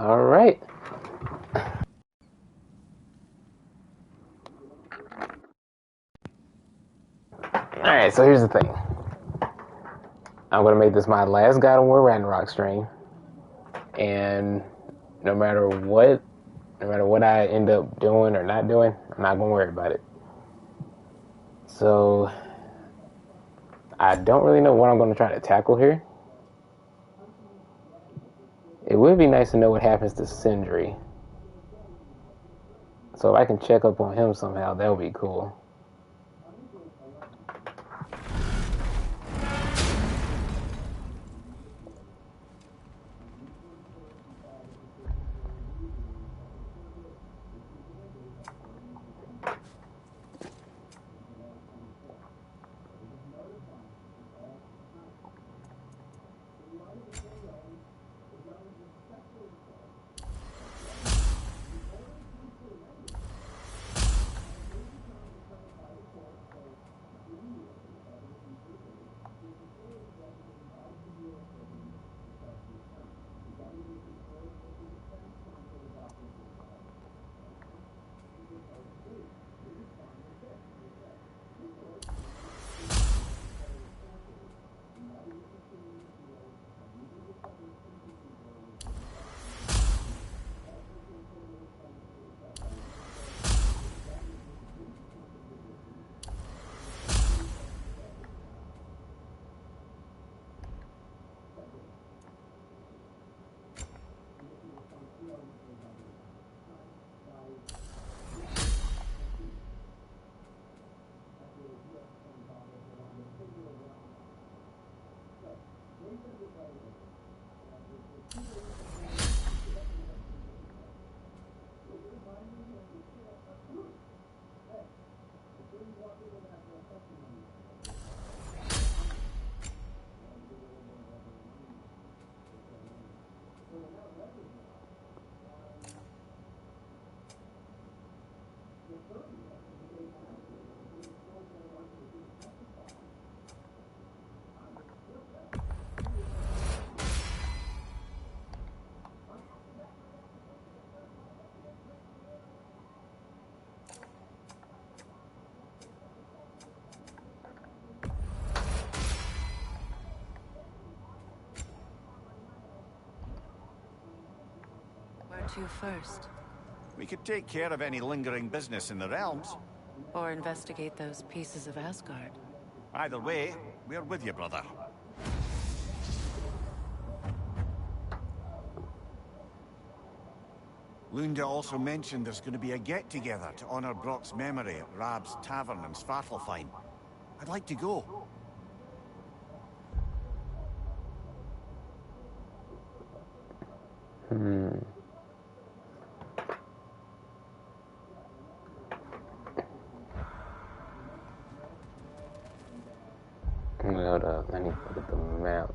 All right. All right. So here's the thing. I'm gonna make this my last God of War Ragnarok stream, and no matter what, I end up doing or not doing, I'm not gonna worry about it. So I don't really know what I'm gonna try to tackle here. It would be nice to know what happens to Sindri. So if I can check up on him somehow, that would be cool. Where to first? We could take care of any lingering business in the realms. Or investigate those pieces of Asgard? Either way, we're with you, brother. Lunda also mentioned there's going to be a get-together to honor Brock's memory at Rab's Tavern in Svartalfheim. I'd like to go. Hold up, I need to look at the map.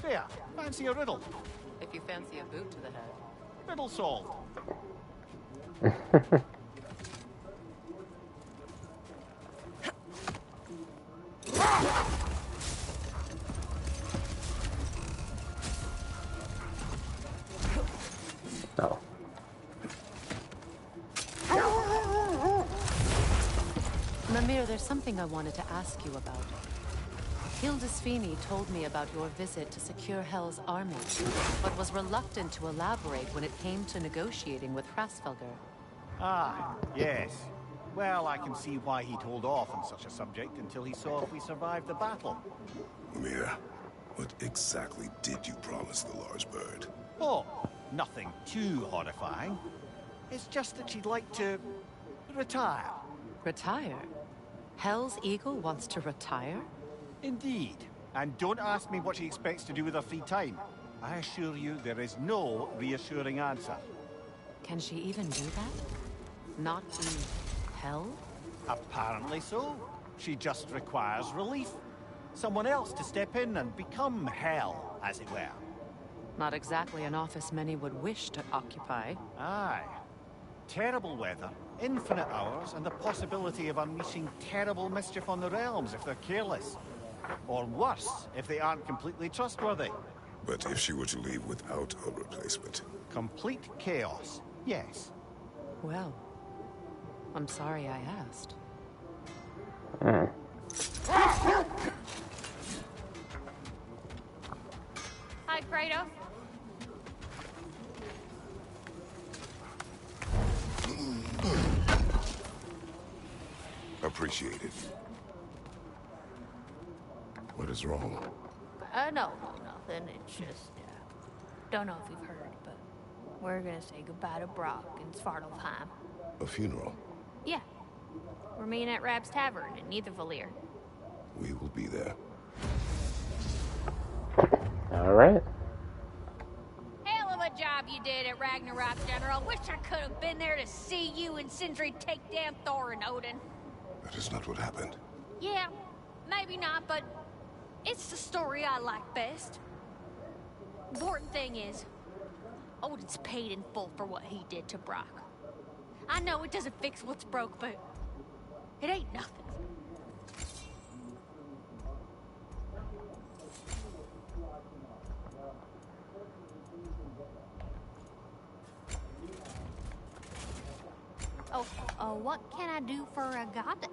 There, fancy a riddle. If you fancy a boot to the head. Riddle solved. Oh. Mimir, there's something I wanted to ask you about. Hildisvini told me about your visit to secure Hell's army, but was reluctant to elaborate when it came to negotiating with Hrasfelger. Ah, yes. Well, I can see why he'd hold off on such a subject until he saw if we survived the battle. Mira, what exactly did you promise the large bird? Oh, nothing too horrifying. It's just that she'd like to retire. Retire? Hell's Eagle wants to retire? Indeed. And don't ask me what she expects to do with her free time. I assure you there is no reassuring answer. Can she even do that? not be hell? Apparently so. She just requires relief. Someone else to step in and become hell, as it were. Not exactly an office many would wish to occupy. Aye. Terrible weather, infinite hours, and the possibility of unleashing terrible mischief on the realms if they're careless. Or worse, if they aren't completely trustworthy. But if she were to leave without a replacement? Complete chaos, yes. Well, I'm sorry I asked. Hi, Kratos. Appreciate it. What is wrong? No, nothing. It's just, don't know if you've heard, but we're gonna say goodbye to Brock in Svartalfheim. A funeral? Yeah. We're meeting at Rab's Tavern in Nethervalir. We will be there. All right. Hell of a job you did at Ragnarok, General. Wish I could have been there to see you and Sindri take down Thor and Odin. That is not what happened. Yeah, maybe not, but it's the story I like best. Important thing is, Odin's paid in full for what he did to Brock. I know it doesn't fix what's broke, but it ain't nothing. Oh, what can I do for a goddess?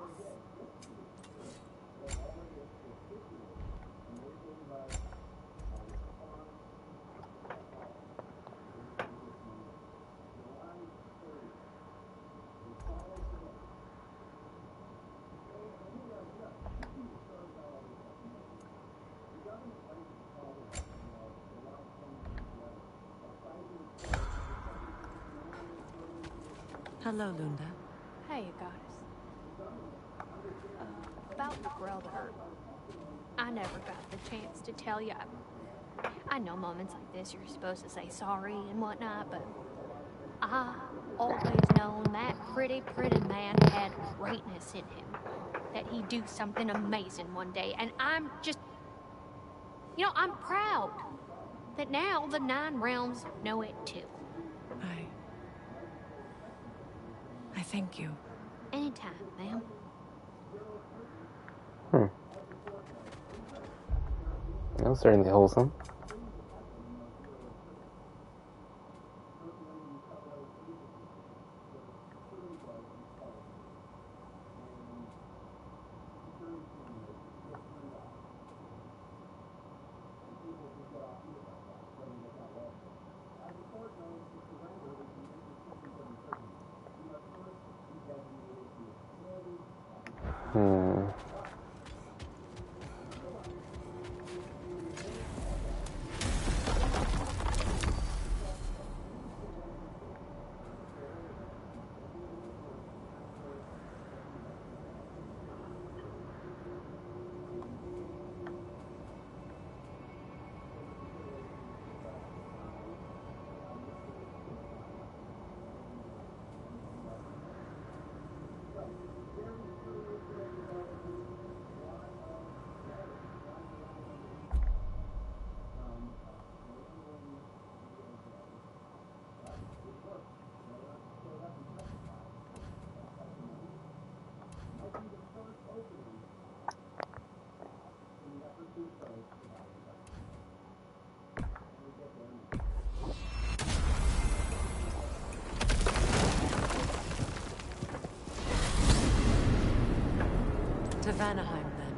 Hello, Lunda. Hey, goddess. About the brother. I never got the chance to tell you. I know moments like this you're supposed to say sorry and whatnot, but I always known that pretty man had greatness in him. That he'd do something amazing one day, and I'm just... You know, I'm proud that now the 9 realms know it too. I thank you. Anytime, ma'am. That was certainly wholesome. To Vanaheim, then.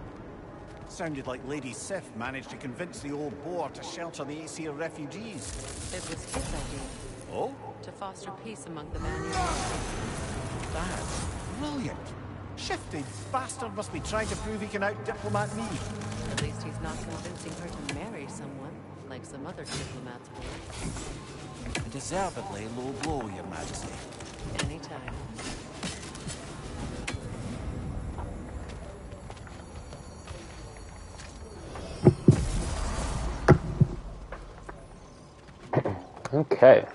Sounded like Lady Sif managed to convince the old boar to shelter the Aesir refugees. It was his idea. Oh? To foster peace among the Vanir. That's brilliant. Shifty bastard must be trying to prove he can out-diplomat me. At least he's not convincing her to marry someone, like some other diplomats would. A deservedly low blow, Your Majesty. Anytime. Okay.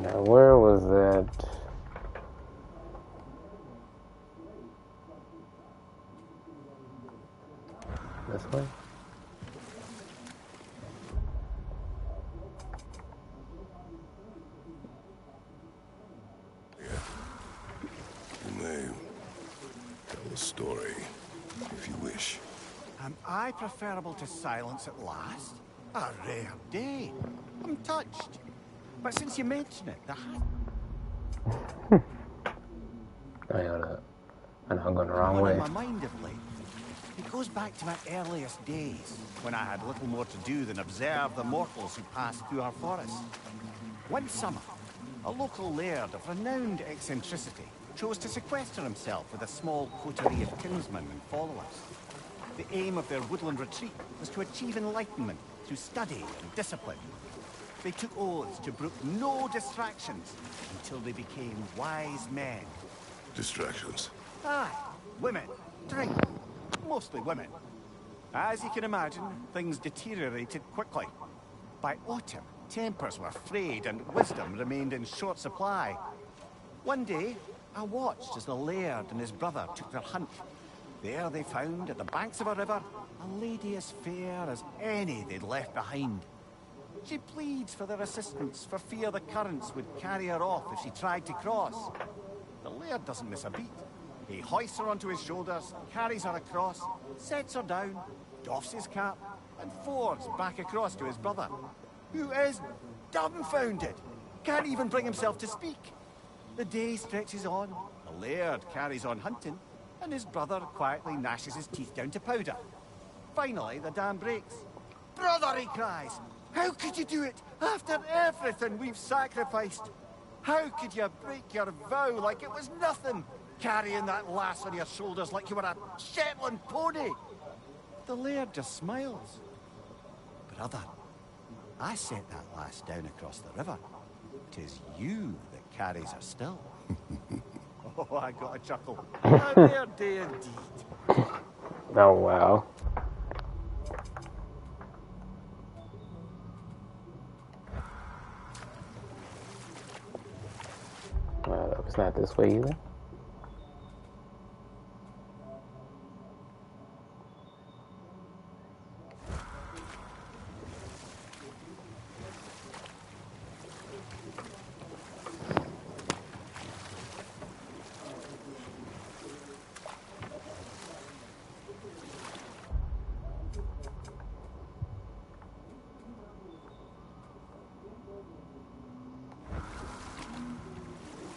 Now, where was that? This way? You may tell a story, if you wish. Am I preferable to silence at last? A rare day. I'm touched. But since you mention it, the Hold up. I know I'm going the wrong one way. in my mind of late. It goes back to my earliest days, when I had little more to do than observe the mortals who passed through our forest. One summer, a local laird of renowned eccentricity chose to sequester himself with a small coterie of kinsmen and followers. The aim of their woodland retreat was to achieve enlightenment through study and discipline. They took oaths to brook no distractions until they became wise men. Distractions. Aye, women, drink, mostly women. As you can imagine, things deteriorated quickly. By autumn, tempers were frayed and wisdom remained in short supply. One day, I watched as the laird and his brother took their hunt. There they found, at the banks of a river, a lady as fair as any they'd left behind. She pleads for their assistance for fear the currents would carry her off if she tried to cross. The laird doesn't miss a beat. He hoists her onto his shoulders, carries her across, sets her down, doffs his cap, and fords back across to his brother, who is dumbfounded, can't even bring himself to speak. The day stretches on, the laird carries on hunting, and his brother quietly gnashes his teeth down to powder. Finally, the dam breaks. "Brother," he cries, "how could you do it after everything we've sacrificed? How could you break your vow like it was nothing, carrying that lass on your shoulders like you were a Shetland pony?" The laird just smiles. "Brother, I set that lass down across the river. 'Tis you that carries her still." Oh, I got a chuckle. A rare day indeed. Oh, wow. Well, it's not this way either.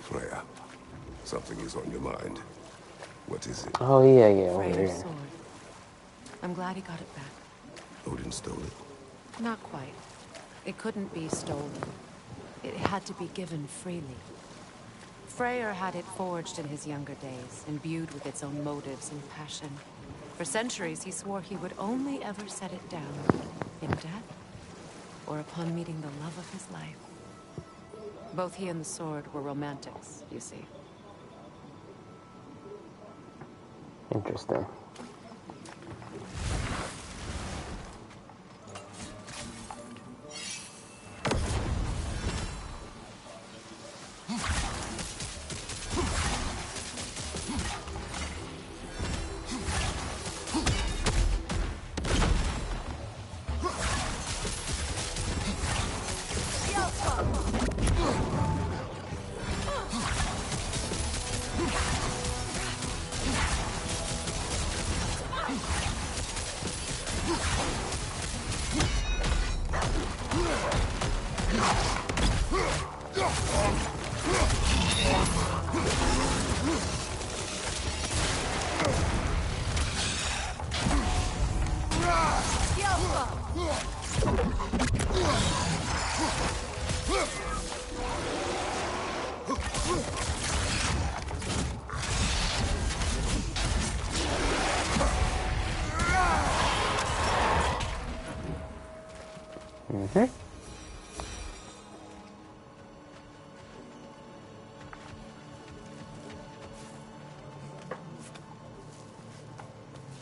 Freya, something is on your mind. What is it? Oh, yeah, over Freyr's here. sword. I'm glad he got it back. Odin stole it. Not quite. It couldn't be stolen. It had to be given freely. Freyr had it forged in his younger days, imbued with its own motives and passion. For centuries, he swore he would only ever set it down in death, or upon meeting the love of his life. Both he and the sword were romantics, you see. Interesting.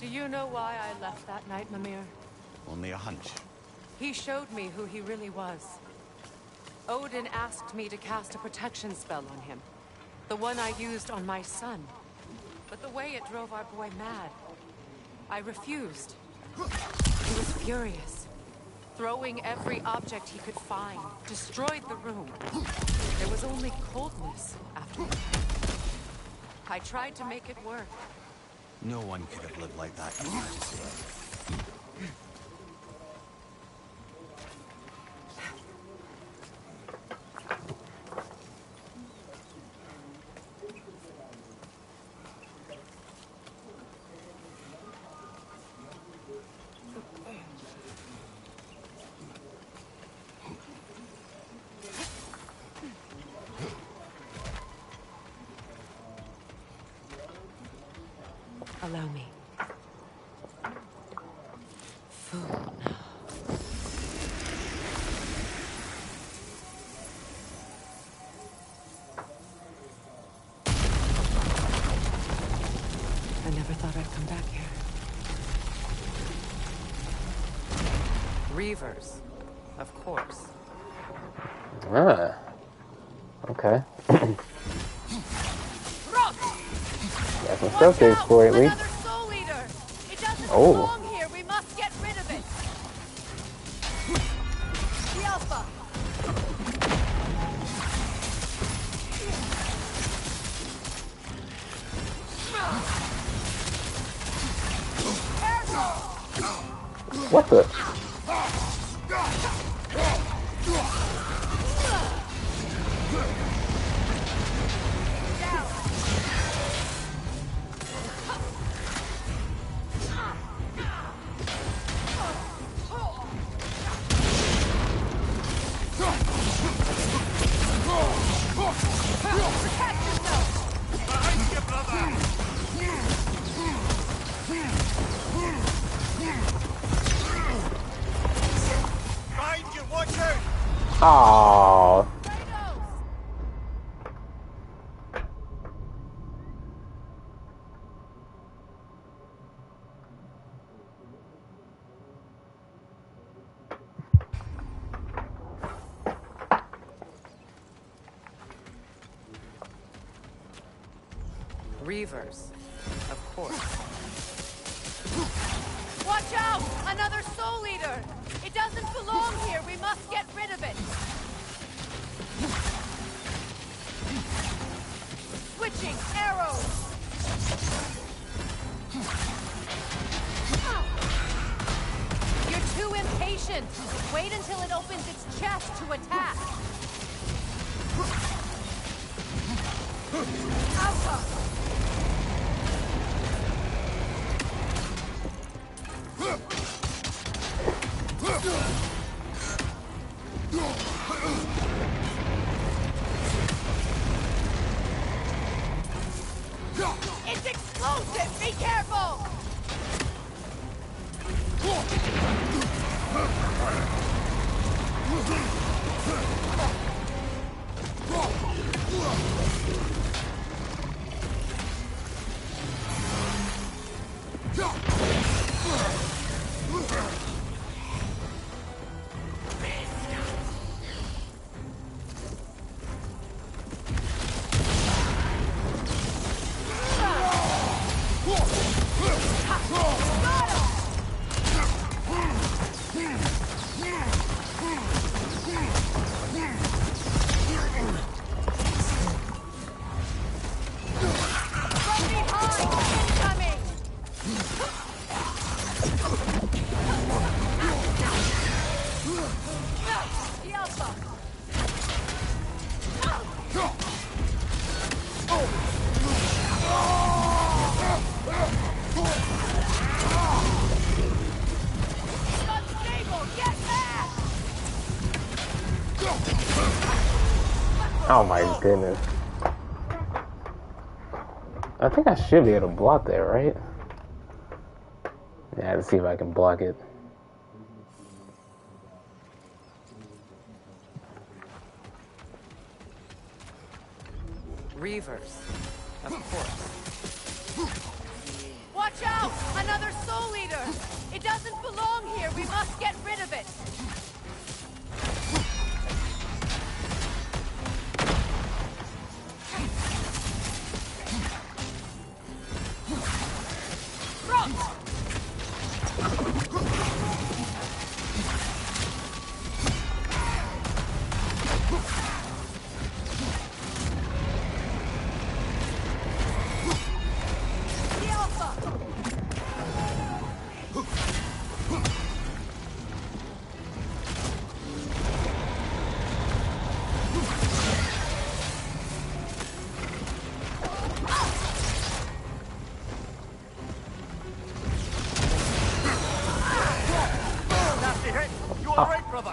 Do you know why I left that night, Mimir? Only a hunch. He showed me who he really was. Odin asked me to cast a protection spell on him. The one I used on my son. But the way it drove our boy mad, I refused. He was furious, throwing every object he could find, destroyed the room. There was only coldness afterward. I tried to make it work. No one could have lived like that, you have to say. Allow me. Food. I never thought I'd come back here. Reavers, of course. Ah. Okay. Got some stuff to explore at least. Soul Eater. It doesn't Oh. belong here. We must get rid of it. The Alpha. What the? Behind you, watch out! Aww. Reavers, of course. Watch out! Another Soul Eater! It doesn't belong here. We must get rid of it. Switching arrows. You're too impatient. Wait until it opens its chest to attack. Alpha. It's explosive! Be careful! Oh my goodness. I think I should be able to block that, right? Yeah, let's see if I can block it. Reavers, of course. Watch out! Another Soul Eater! It doesn't belong here. We must get rid of it.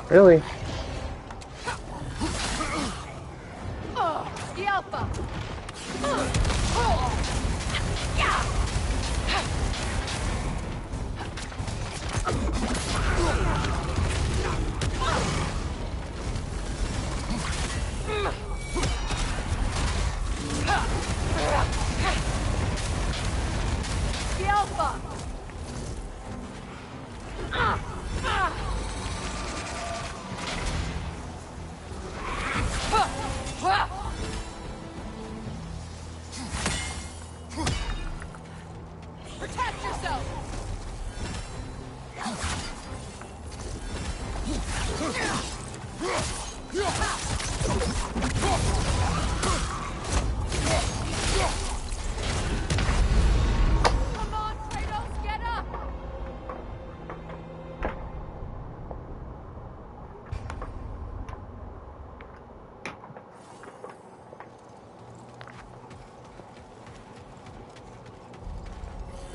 Really? Protect yourself! Come on, Kratos, get up!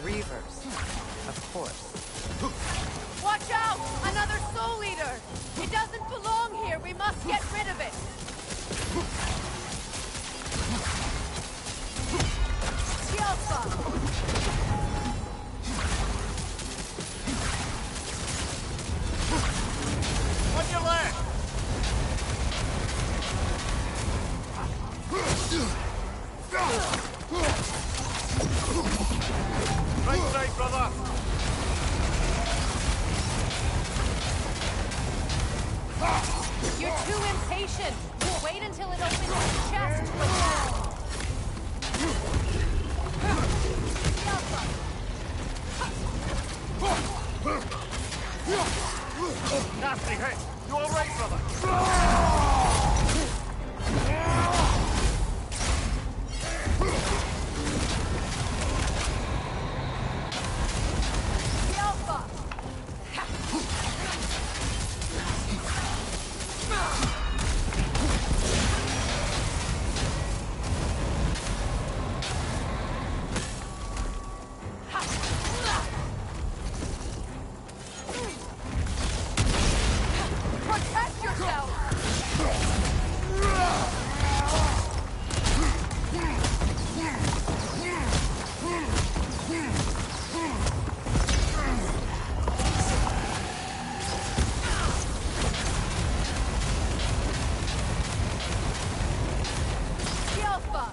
Reavers, of course. Watch out! Another soul eater! It doesn't belong here! We must get rid of it! Yelpa! On your left! Right side, brother! You're too impatient! Wait until it opens its chest! Nasty hit! You alright, brother? Protect yourself! Yelpa!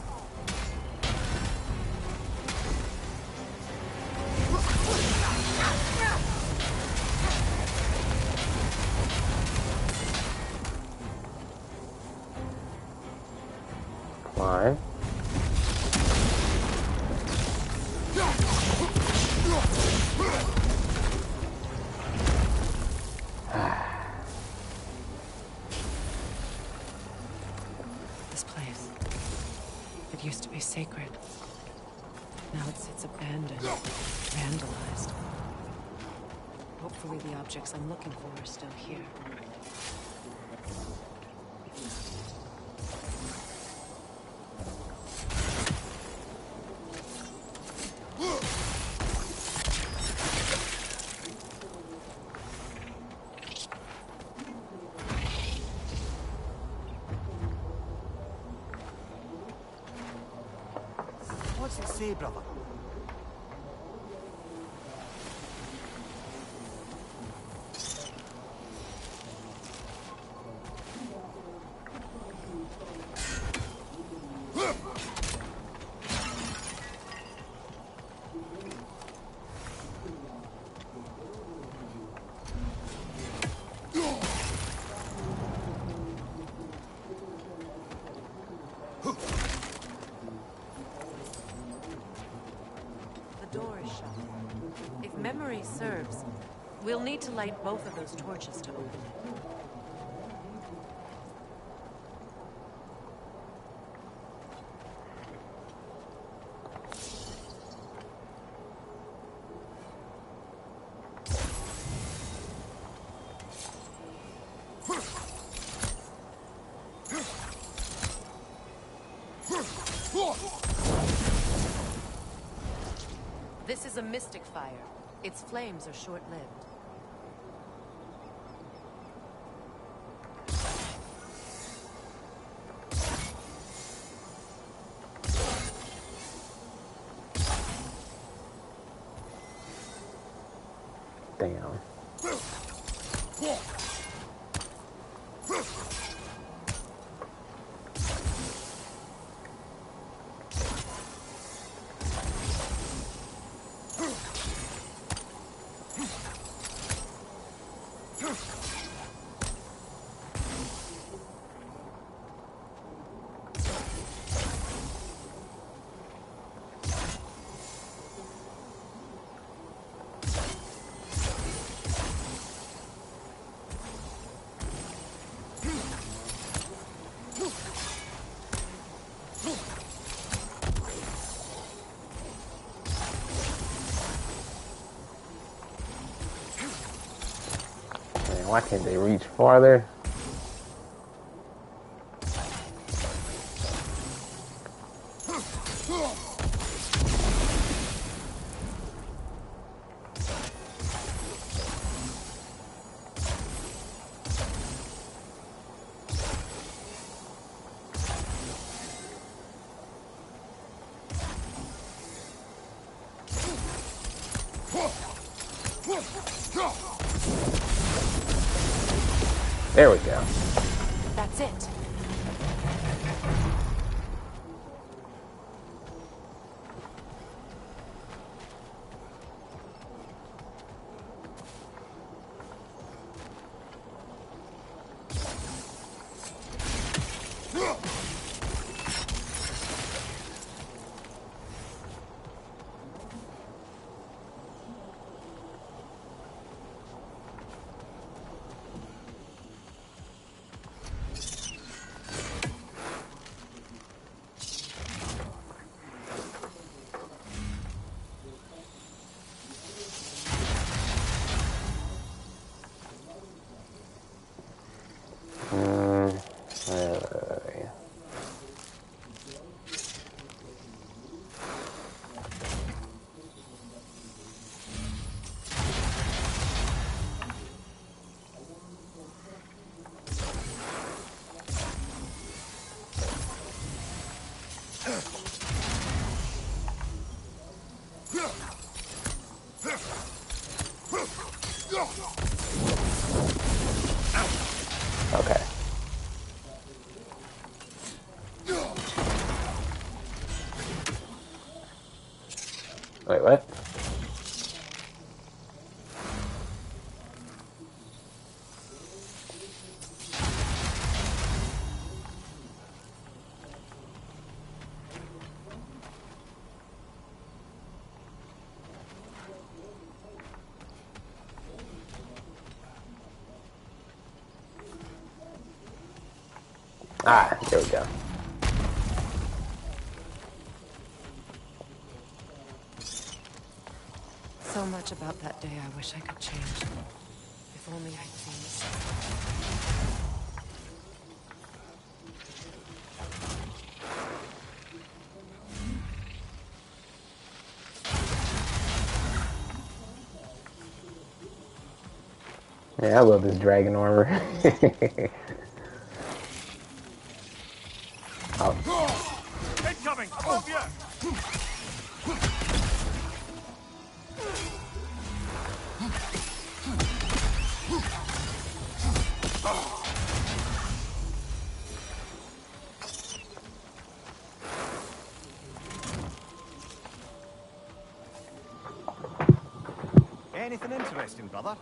Why? This place. It used to be sacred. Now it sits abandoned, vandalized. Hopefully the objects I'm looking for are still here. What's it say, brother? memory serves, we'll need to light both of those torches to open it. This is a mystic fire. Its flames are short-lived. Damn. Man, why can't they reach farther? There we go. That's it. Okay. Wait, what? Ah, there we go. So much about that day I wish I could change. If only I'd seen this. Yeah, I love this dragon armor. Oh. Incoming! Above you! Anything interesting, brother?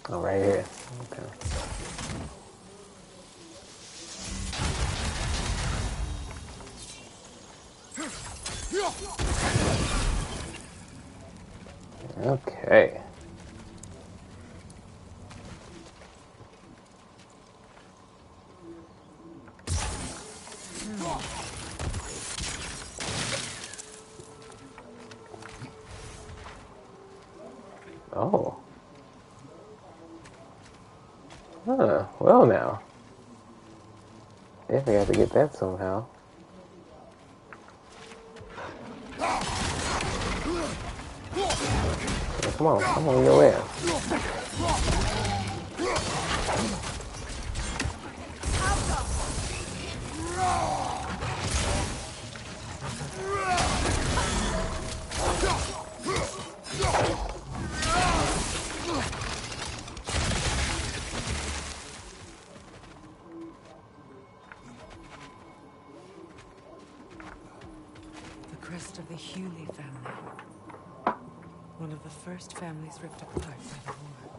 Oh, right here. Okay. Okay. Oh. Huh. Well, now. Definitely have to get that somehow. Come on, your ass. The crest of the Hewley family. One of the first families ripped apart by the war.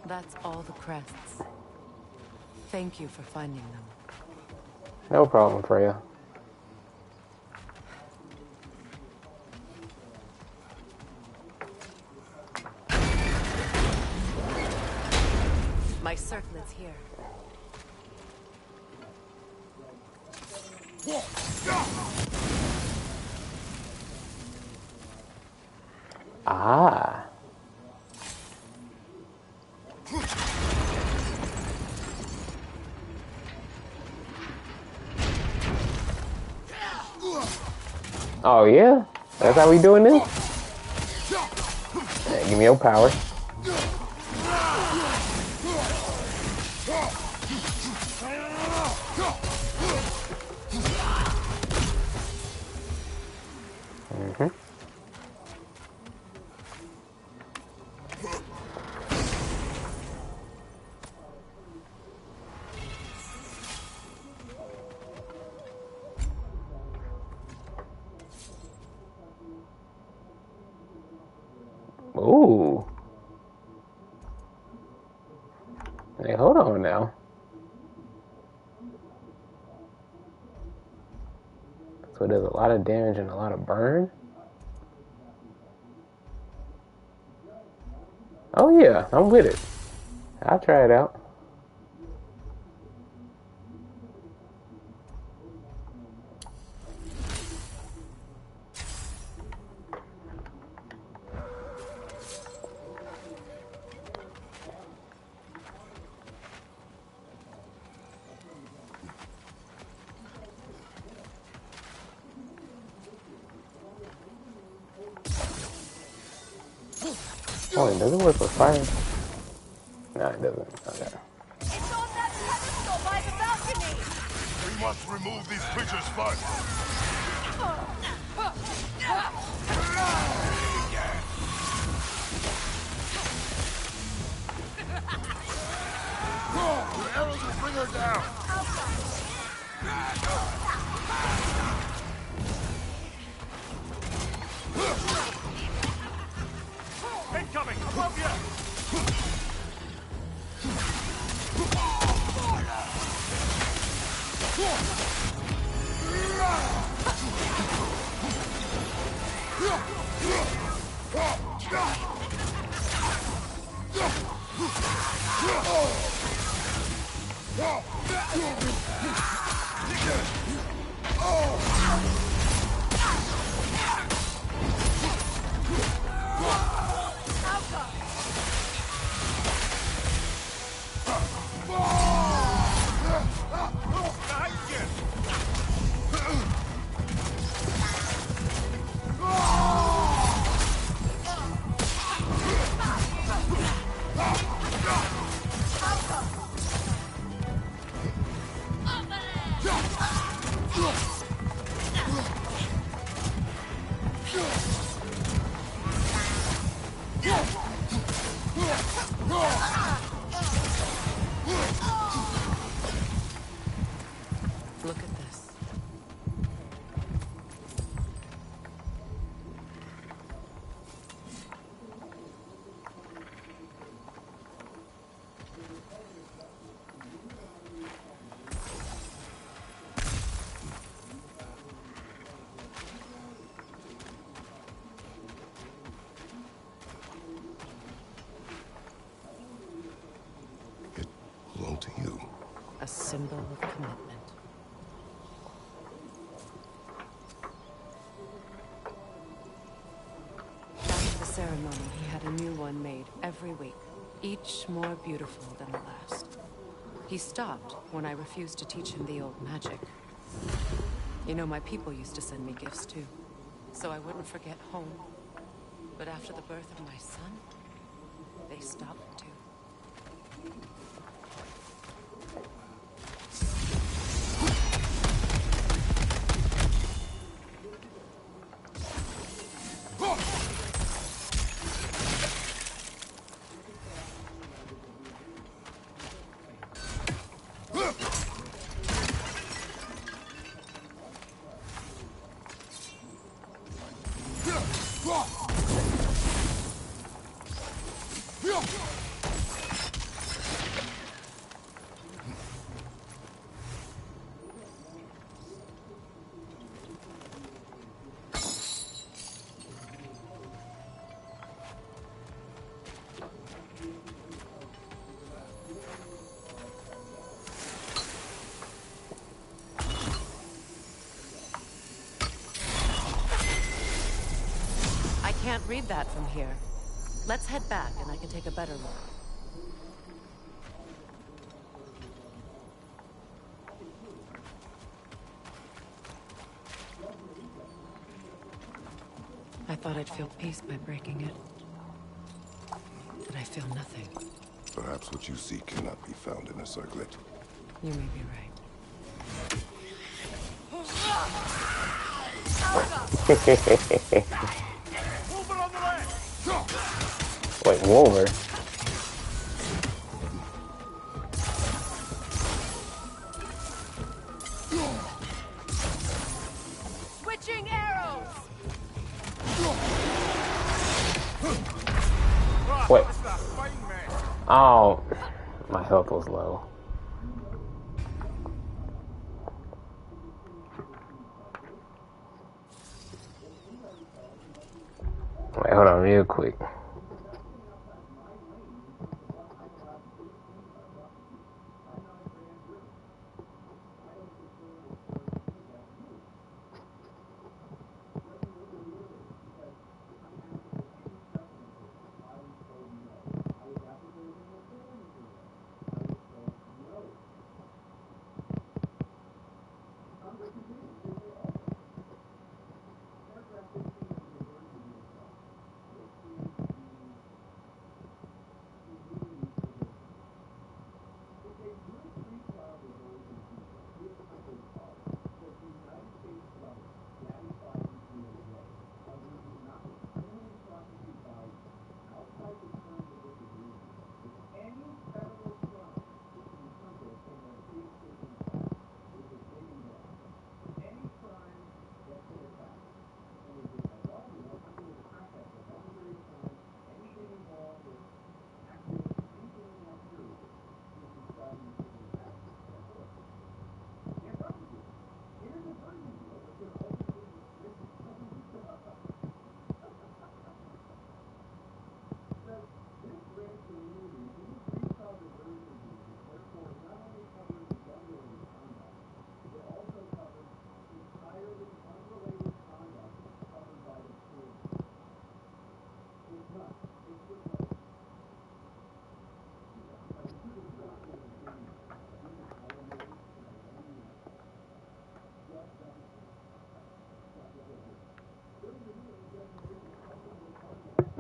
That's all the crests. Thank you for finding them. No problem, Freya. My circlet's here. Ah. Oh, yeah? That's how we doing this? Yeah, give me your power. Mm-hmm. Ooh. Hey, hold on now. So there's a lot of damage and a lot of burn? Oh yeah, I'm with it. I'll try it out. Oh, it doesn't work for fire. No, it doesn't. Okay. It's on that pedestal by the balcony! We must remove these creatures first. The arrows will bring her down. Incoming! Above you! symbol of commitment. After the ceremony, he had a new one made every week, each more beautiful than the last. He stopped when I refused to teach him the old magic. You know, my people used to send me gifts too, so I wouldn't forget home. But after the birth of my son, they stopped too. I can't read that from here. Let's head back and I can take a better look. I thought I'd feel peace by breaking it, but I feel nothing. Perhaps what you seek cannot be found in a circlet. You may be right. Over on the left! Wait, Wolver? Switching arrows! Wait. Oh, my health was low. Wait, hold on real quick.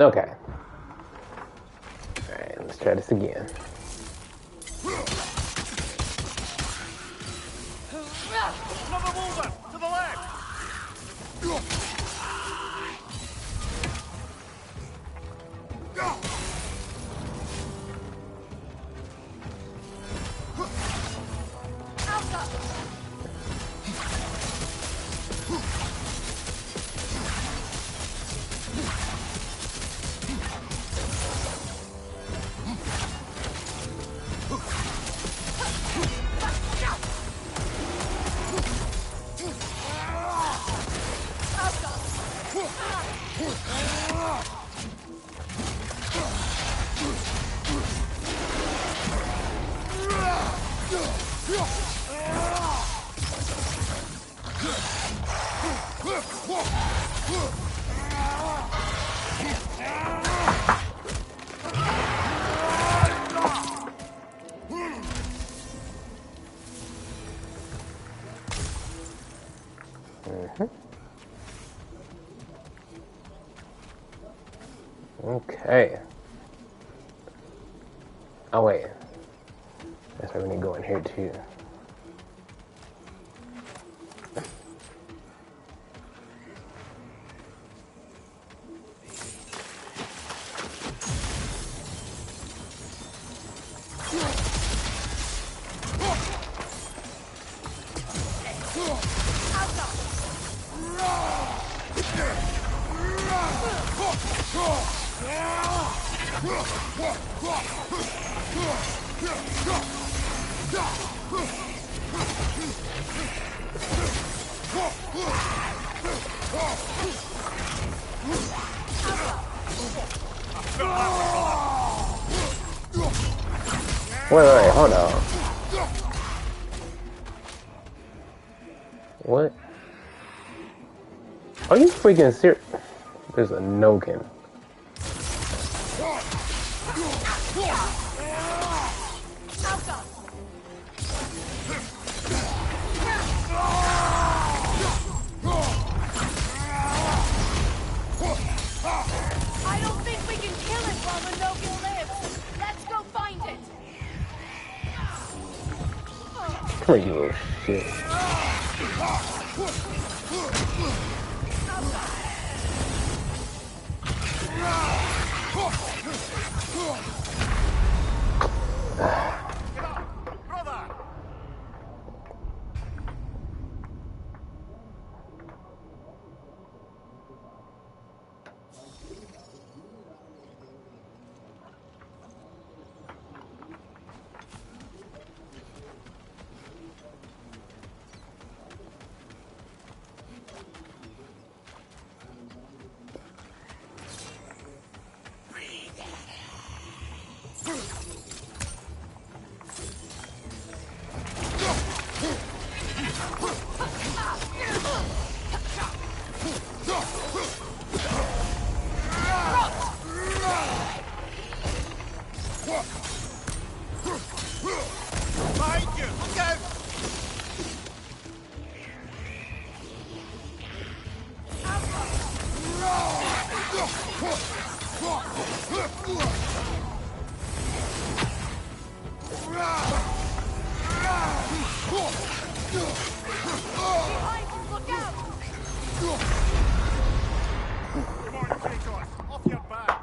Okay. Alright, let's try this again. Another Wolver! To the left! Okay. Oh wait. That's why we need to go in here too. Wait, hold on. What? Are you freaking serious? There's a Nogan. I don't think we can kill it while the Nogan lives. Let's go find it. Come here, you little shit. Brother! Behind you! Look out! Behind you, look out! Come on, Kratos! Off your back!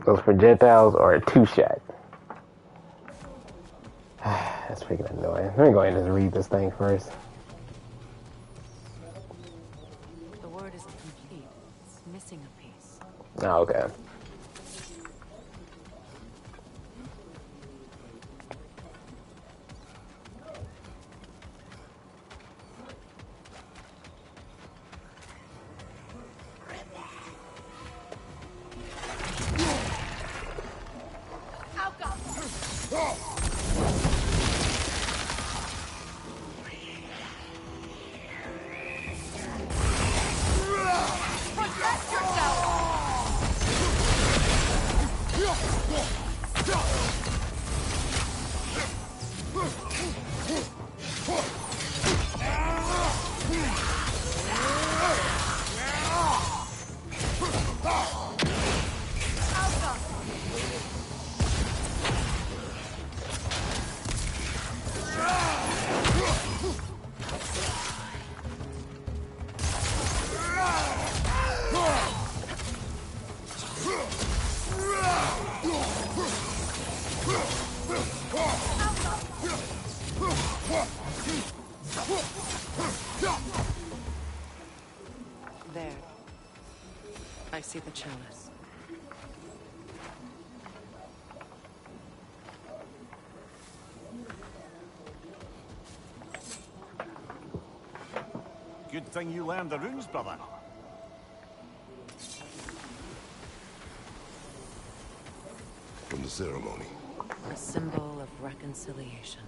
Those projectiles are a two-shot. That's freaking annoying. Let me go ahead and just read this thing first. The word isn't complete. It's missing a piece. Oh, okay. Protect yourself! There. I see the chalice. Good thing you learned the runes, brother. From the ceremony. A symbol of reconciliation.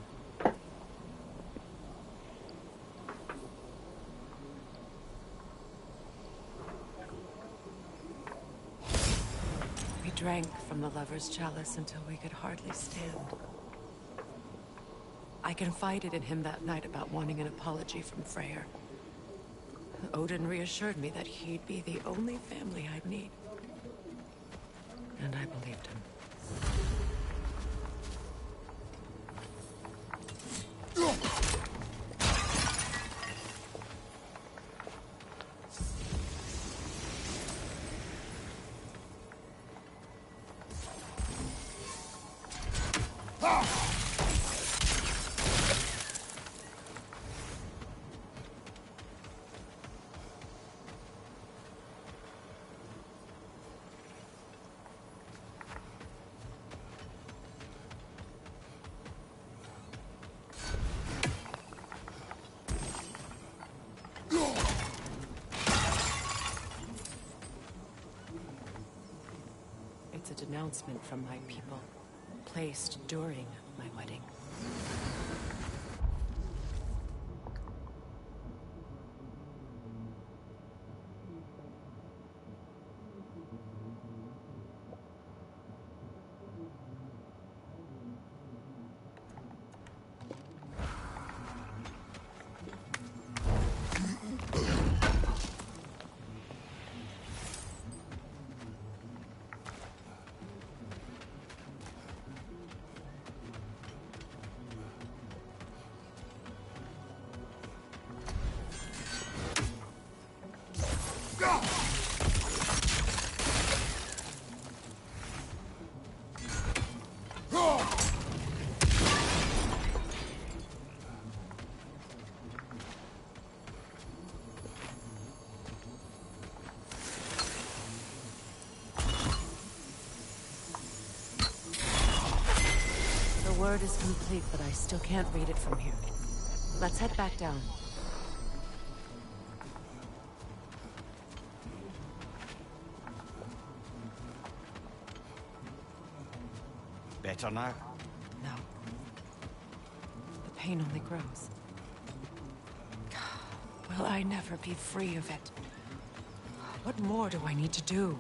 We drank from the lover's chalice until we could hardly stand. I confided in him that night about wanting an apology from Freyr. Odin reassured me that he'd be the only family I'd need. And I believed him. It's a denouncement from my people, placed during my wedding. The word is complete, but I still can't read it from here. Let's head back down. Better now? No. The pain only grows. Will I never be free of it? What more do I need to do?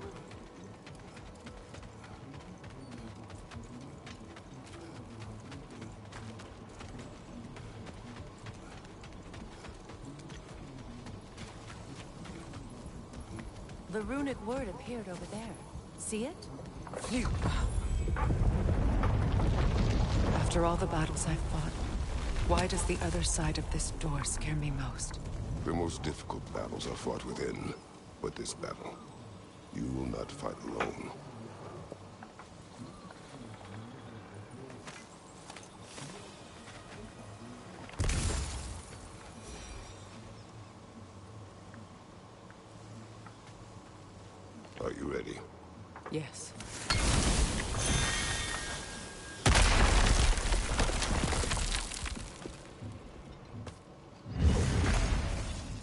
The runic word appeared over there. See it? Phew. After all the battles I've fought, why does the other side of this door scare me most? The most difficult battles are fought within, but this battle, you will not fight alone. Are you ready? Yes.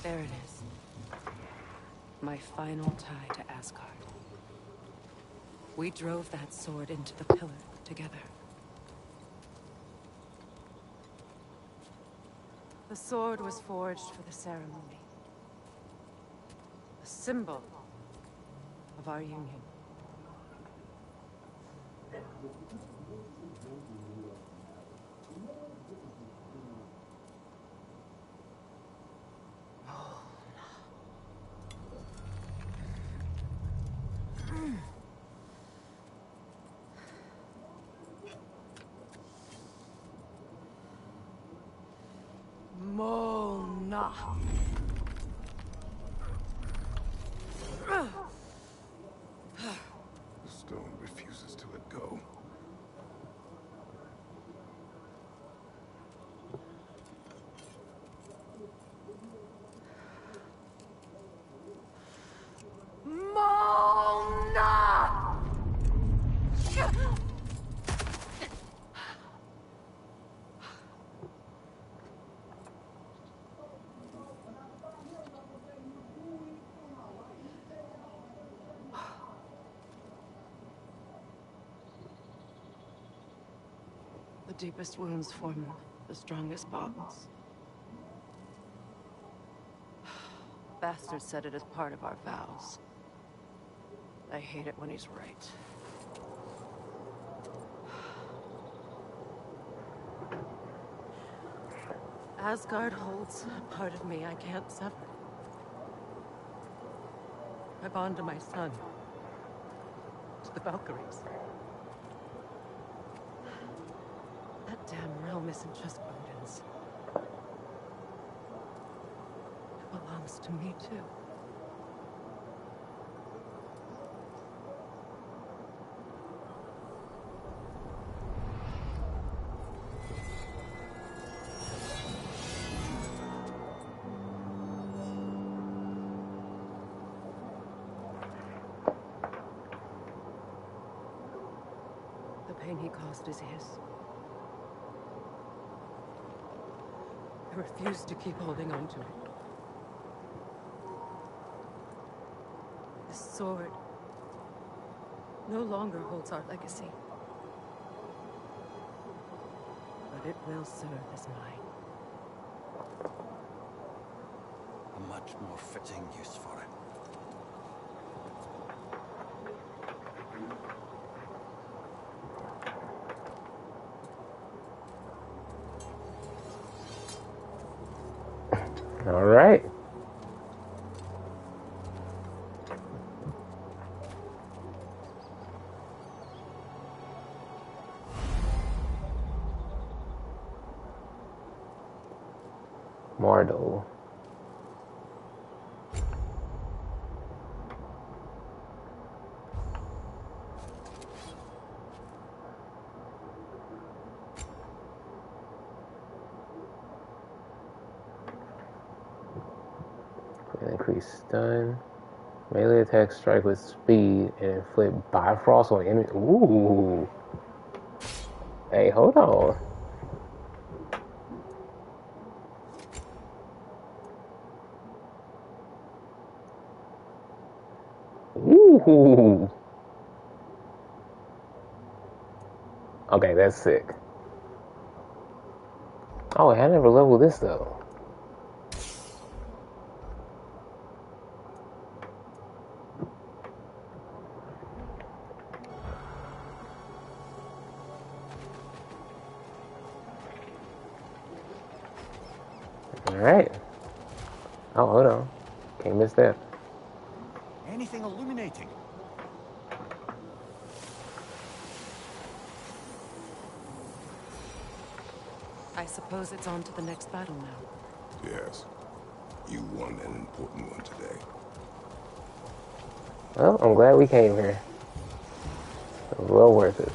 There it is. My final tie to Asgard. We drove that sword into the pillar together. The sword was forged for the ceremony. A symbol of our union. Mona. The stone refuses to let go. Mona! The deepest wounds form the strongest bonds. Bastard said it as part of our vows. I hate it when he's right. Asgard holds a part of me I can't sever. I bond to my son. To the Valkyries. That damn realm isn't just Odin's. It belongs to me, too. The pain he caused is his. I refuse to keep holding on to it. This sword no longer holds our legacy. But it will serve as mine. A much more fitting use for it. All right. Mardo. Increase stun. Melee attack strike with speed and inflict Bifrost on enemy. Ooh. Hey, hold on. Ooh. Okay, that's sick. Oh, I never leveled this though. Alright. Oh, hold on. Can't miss that. Anything illuminating? I suppose it's on to the next battle now. Yes. You won an important one today. Well, I'm glad we came here. It was well worth it.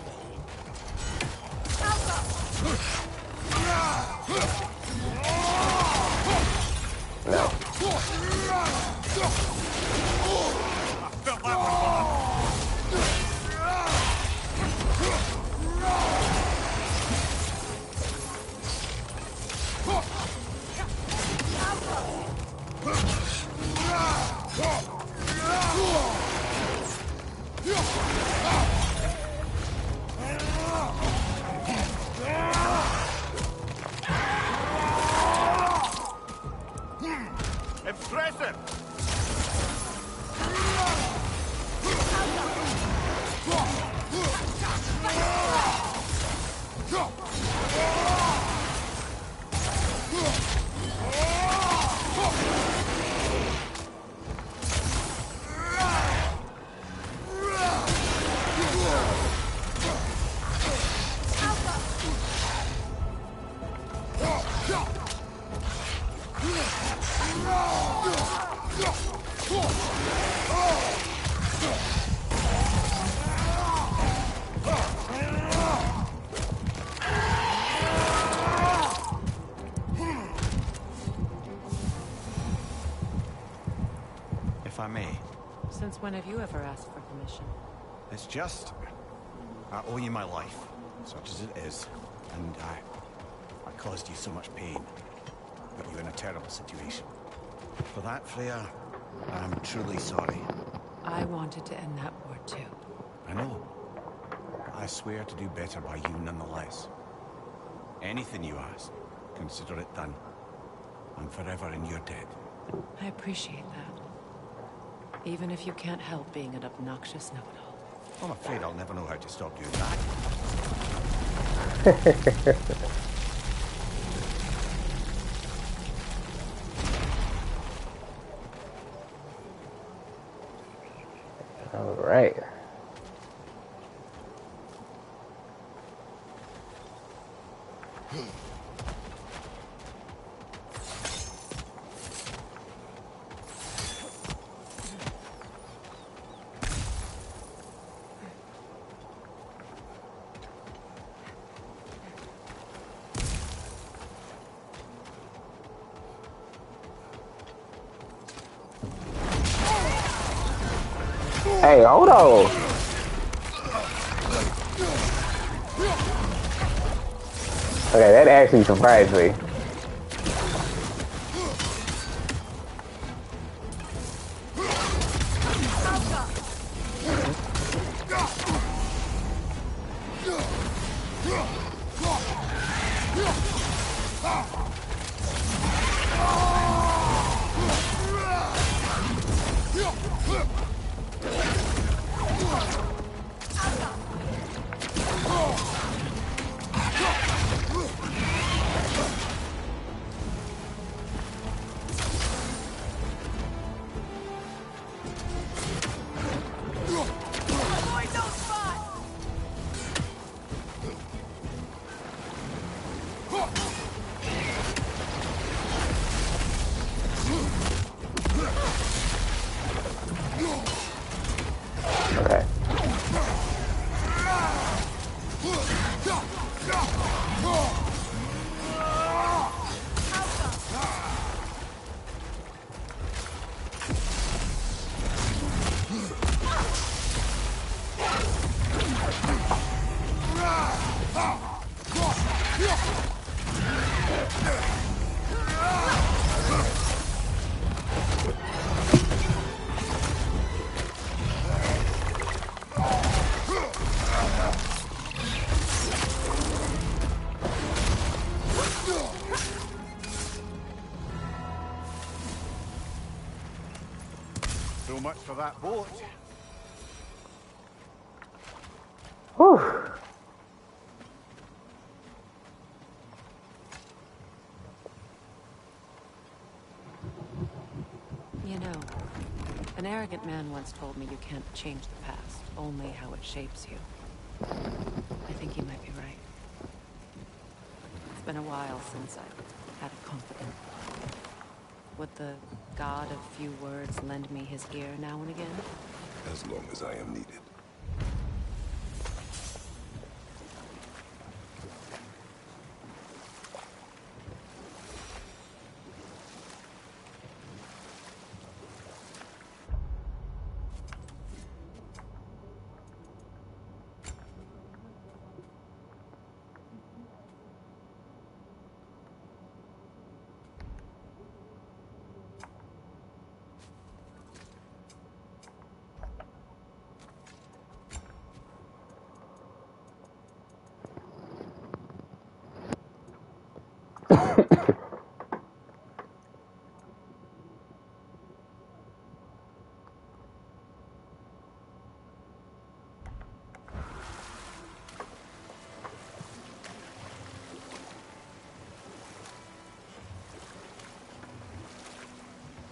No. Impressive! If I may. Since when have you ever asked for permission? It's just... I owe you my life, such as it is. And I caused you so much pain. Put you in a terrible situation. For that, Freya, I'm truly sorry. I wanted to end that war too. I know. But I swear to do better by you nonetheless. Anything you ask, consider it done. I'm forever in your debt. I appreciate that. Even if you can't help being an obnoxious know-it-all. I'm afraid I'll never know how to stop doing that. All right. Hey, hold on. Okay, that actually surprised me. Avoid those spots! Okay. So much for that boat. Whew. You know, an arrogant man once told me you can't change the past, only how it shapes you. I think he might be right. It's been a while since I've had a confidant. Would the god of few words lend me his ear now and again? As long as I am needed.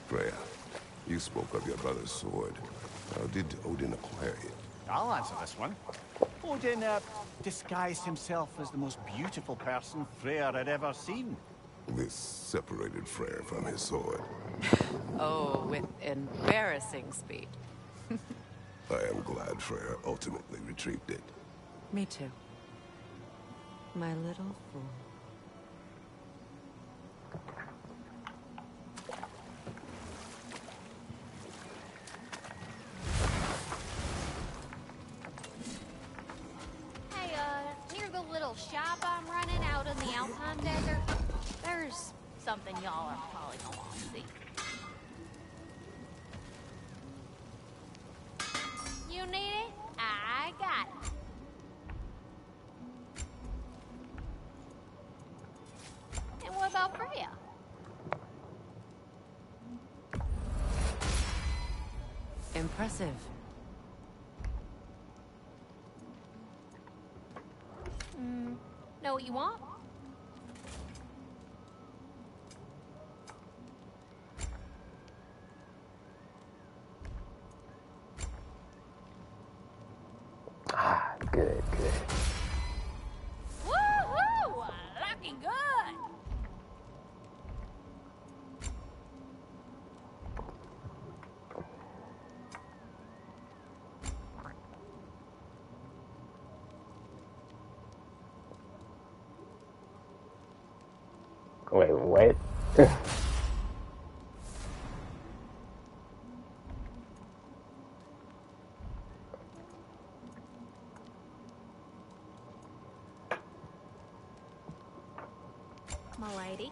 Freya, you spoke of your brother's sword. How did Odin acquire it? I'll answer this one. Odin disguised himself as the most beautiful person Freyr had ever seen. This separated Freyr from his sword. Oh, with embarrassing speed. I am glad Freyr ultimately retrieved it. Me too. My little fool. Hey, near the little shop I'm running out in the Alpine Desert, there's something y'all are probably gonna want to see. You need it? I got it. And what about Freya? Impressive. Know what you want? Wait, what? My lady.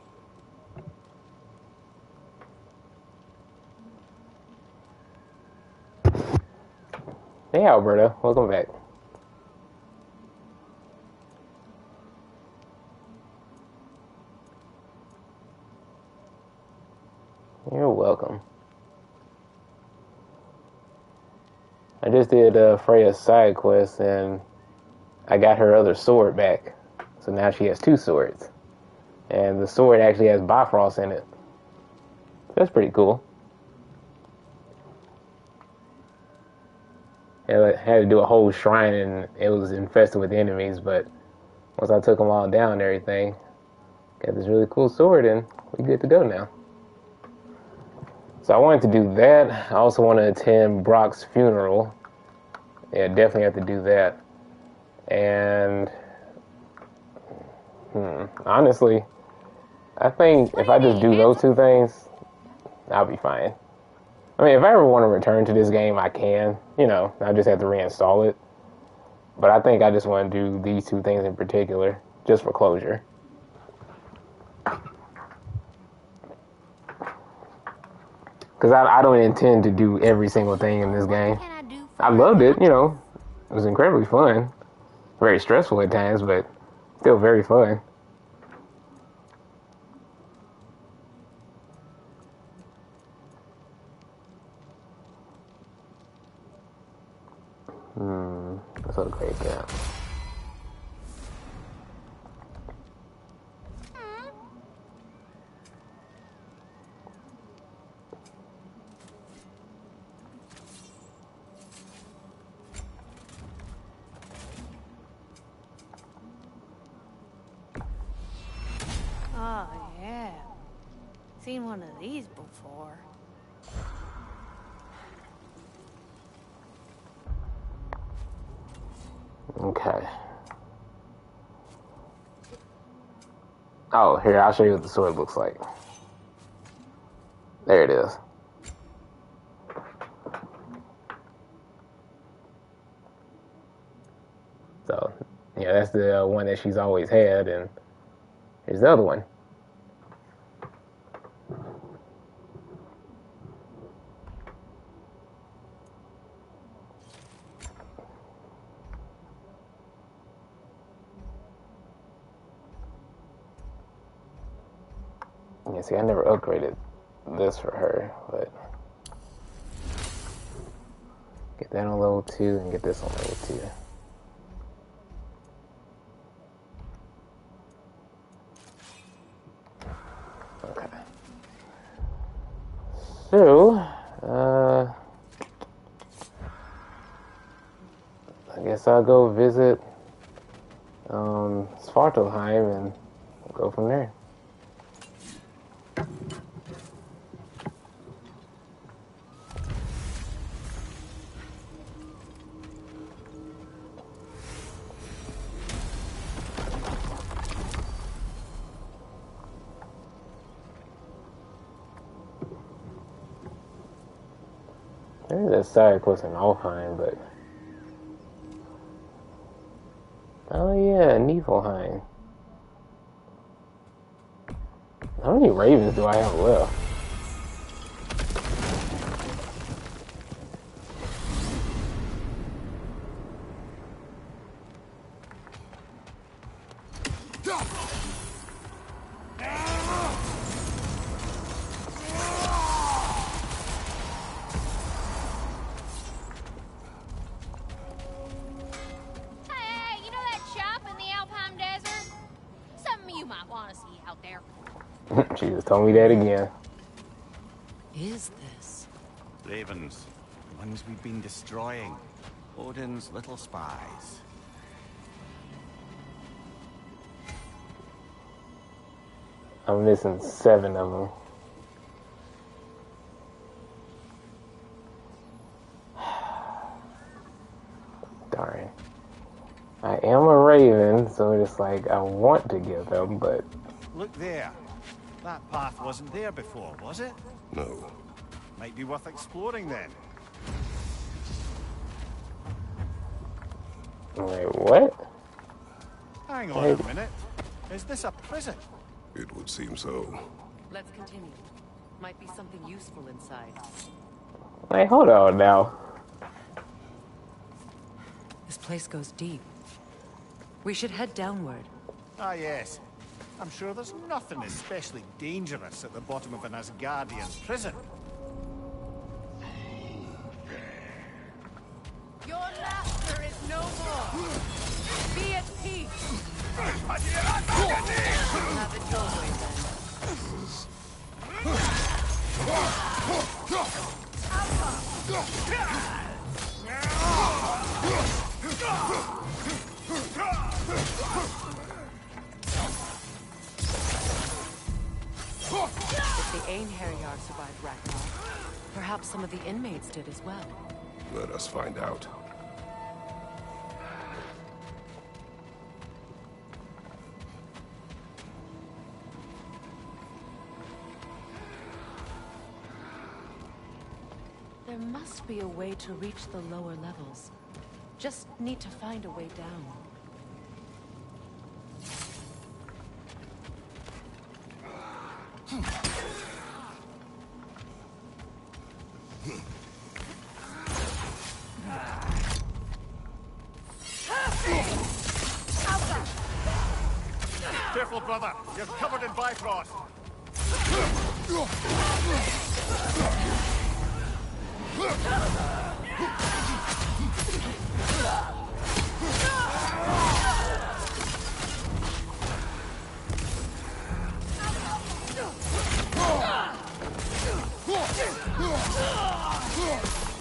Hey, Alberta. Welcome back. You're welcome. I just did Freya's side quest, and I got her other sword back. So now she has 2 swords. And the sword actually has Bifrost in it. That's pretty cool. I had to do a whole shrine, and it was infested with enemies, but once I took them all down and everything, got this really cool sword, and we're good to go now. So I wanted to do that. I also want to attend Brock's funeral. Yeah, definitely have to do that. And honestly, I think if I just do those 2 things, I'll be fine. I mean, if I ever want to return to this game, I can. You know, I just have to reinstall it. But I think I just want to do these 2 things in particular, just for closure. Because I don't intend to do every single thing in this game. I loved it, you know. It was incredibly fun. Very stressful at times, but still very fun. That's a great guy. Oh, yeah. Seen one of these before. Okay. Oh, here, I'll show you what the sword looks like. There it is. So, yeah, that's the one that she's always had, and here's the other one. Yeah, see, I never upgraded this for her, but get that on level 2 and get this on level 2. Okay. So, I guess I'll go visit Svartalheim and go from there. There's a side quest in Alfheim, but oh yeah, Niflheim. How many ravens do I have left? Hey, you know that shop in the Alpine Desert? Something you might want to see out there. She just told me that again. Is this? Ravens, the ones we've been destroying. Odin's little spies. I'm missing 7 of them. Darn. I am a raven, so it's like I want to get them, but Look there. That path wasn't there before, was it? No. Might be worth exploring then. Wait, what? Hang on a minute. Is this a prison? It would seem so. Let's continue. Might be something useful inside. Wait, hold on now. This place goes deep. We should head downward. Ah, yes. I'm sure there's nothing especially dangerous at the bottom of an Asgardian prison. Your master is no more. Be at peace. Have it your way then. If the Einherjar survived Ragnarok, perhaps some of the inmates did as well. Let us find out. There must be a way to reach the lower levels. Just need to find a way down. Careful, brother. You're covered in Bifrost.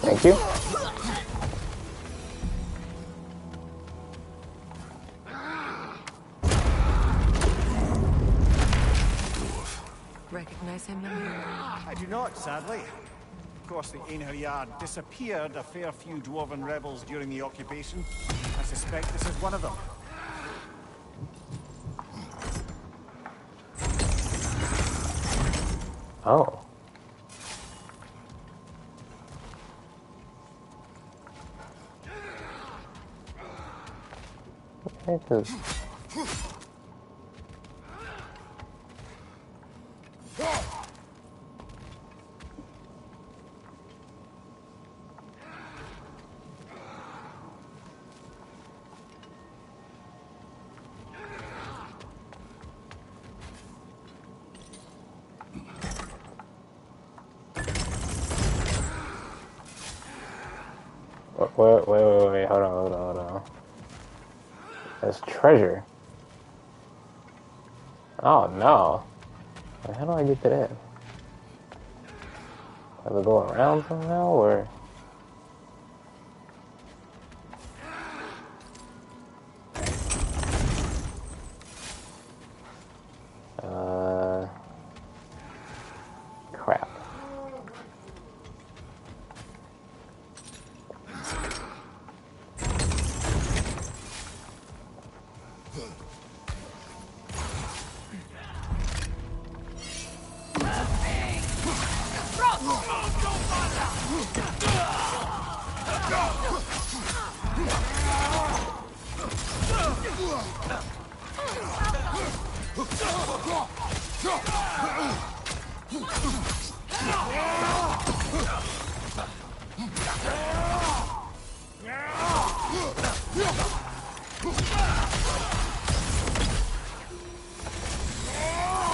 Thank you. Recognize him, Mimir? I do not, sadly. Of course, the Einherjar disappeared a fair few dwarven rebels during the occupation. I suspect this is one of them. Oh. Okay, 'cause wait, hold on. That's treasure. Oh no. How do I get to that? Have to go around somehow, or? Crap.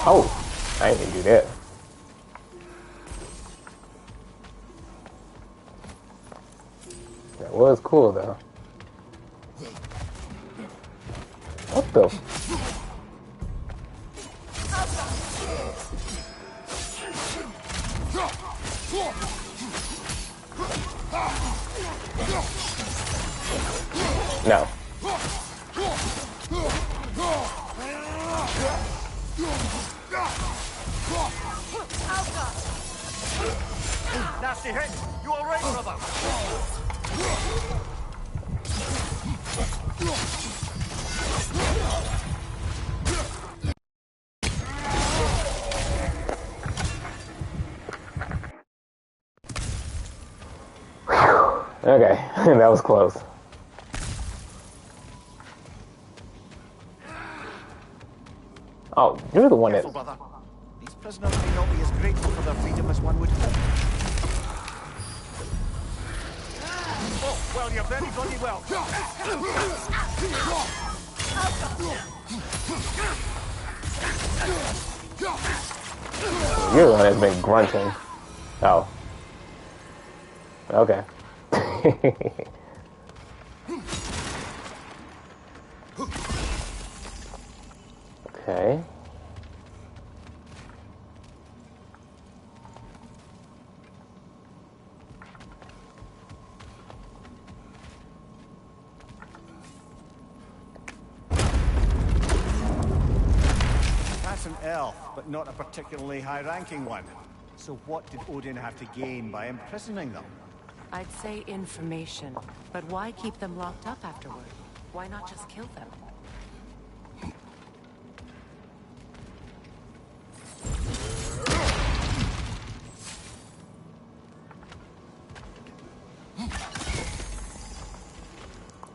Oh, I didn't do that. That was cool though. What the? No. Nasty hit! You alright, brother? Okay, that was close. Oh, you're the one that... Careful, brother. These prisoners may not be as grateful for their freedom as one would hope. Oh, well, you're very bloody well. You're the one that's been grunting. Oh. Okay. Okay. That's an elf, but not a particularly high-ranking one. So what did Odin have to gain by imprisoning them? I'd say information, but why keep them locked up afterward? Why not just kill them?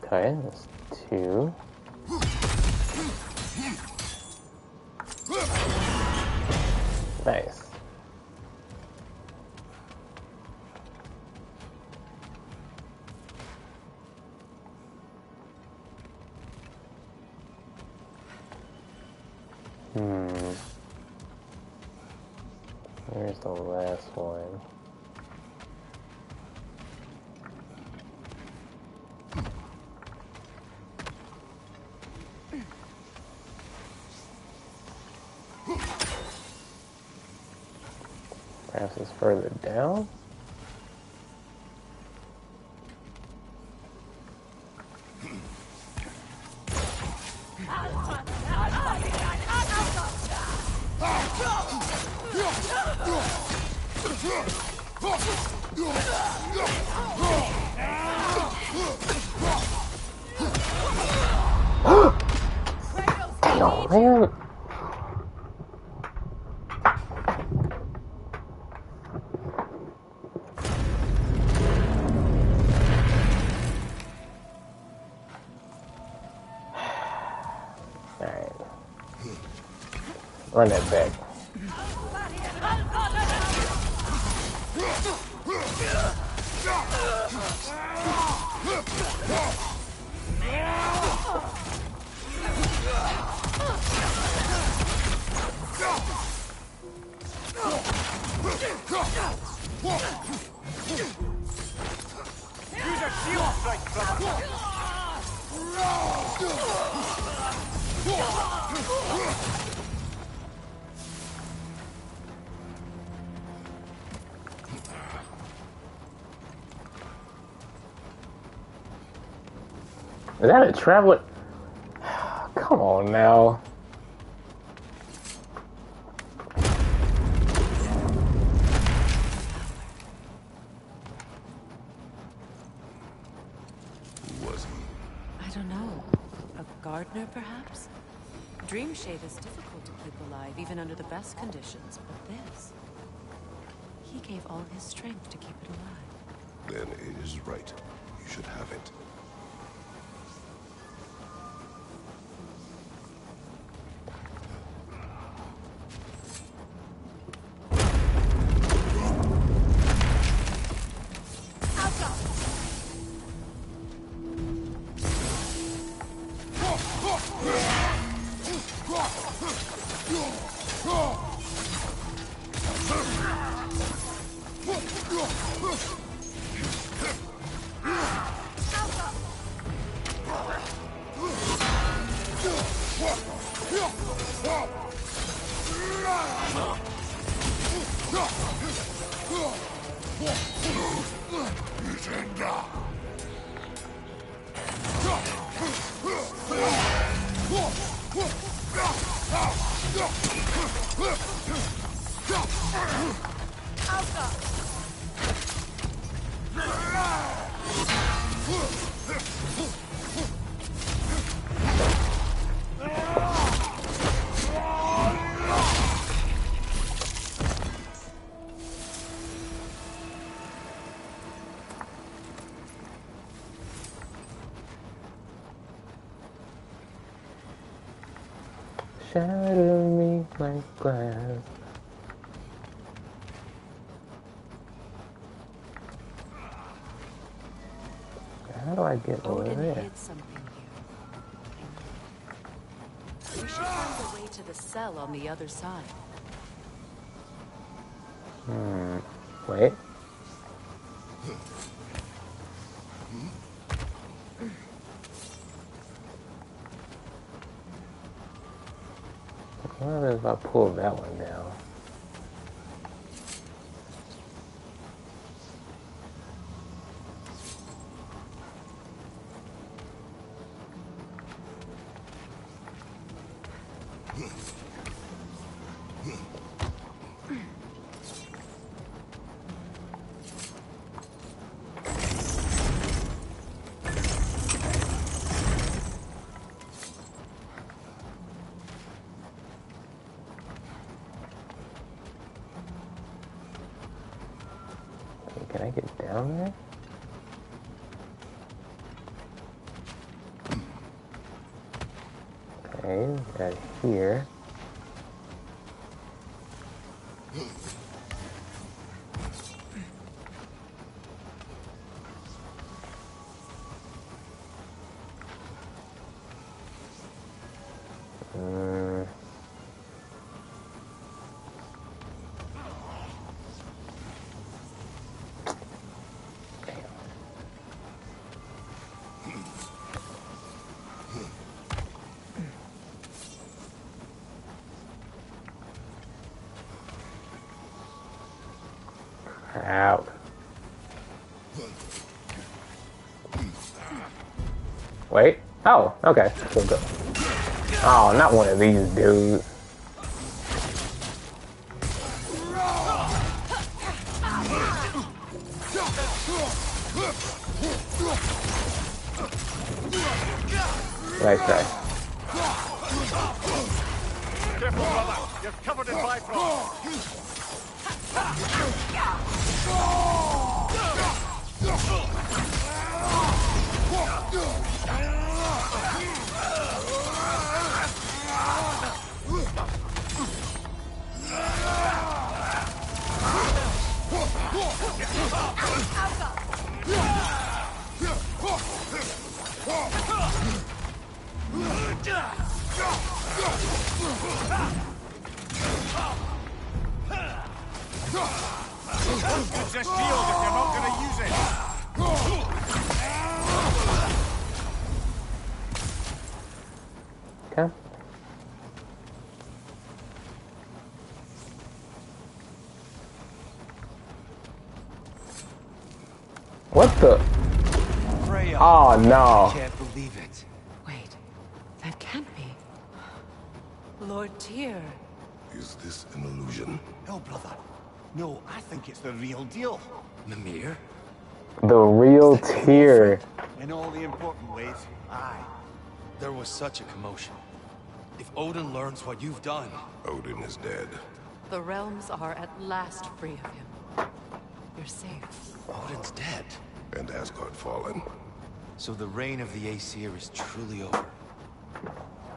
Okay, that's 2. Nice. Here's the last one. Perhaps it's further down? Damn, man. Alright. Run that back. Use a shield strike, brother. Is that a traveler? Come on now. Who was he? I don't know. A gardener, perhaps? Dreamshade is difficult to keep alive, even under the best conditions, but this... He gave all his strength to keep it alive. Then it is right. You should have it. Shatter me like glass. How do I get over Odin there? hid something here. We should find a way to the cell on the other side. Wait. What happens if I pull that one down? Can I get down there? Okay, got here. Out. Wait. Oh, okay. We'll go. Oh, not one of these dudes. Nice try. Careful, brother. You're covered in bifrost. It's a shield if you're not going to use it. Okay. What the? Freya. Oh no. Can't believe it. Wait, that can't be. Lord Tyr. Is this an illusion? No, brother. No, I think it's the real deal. Mimir? The real Tyr. In all the important ways, aye. There was such a commotion. If Odin learns what you've done... Odin is dead. The realms are at last free of him. You're safe. Odin's dead. And Asgard fallen. So the reign of the Aesir is truly over.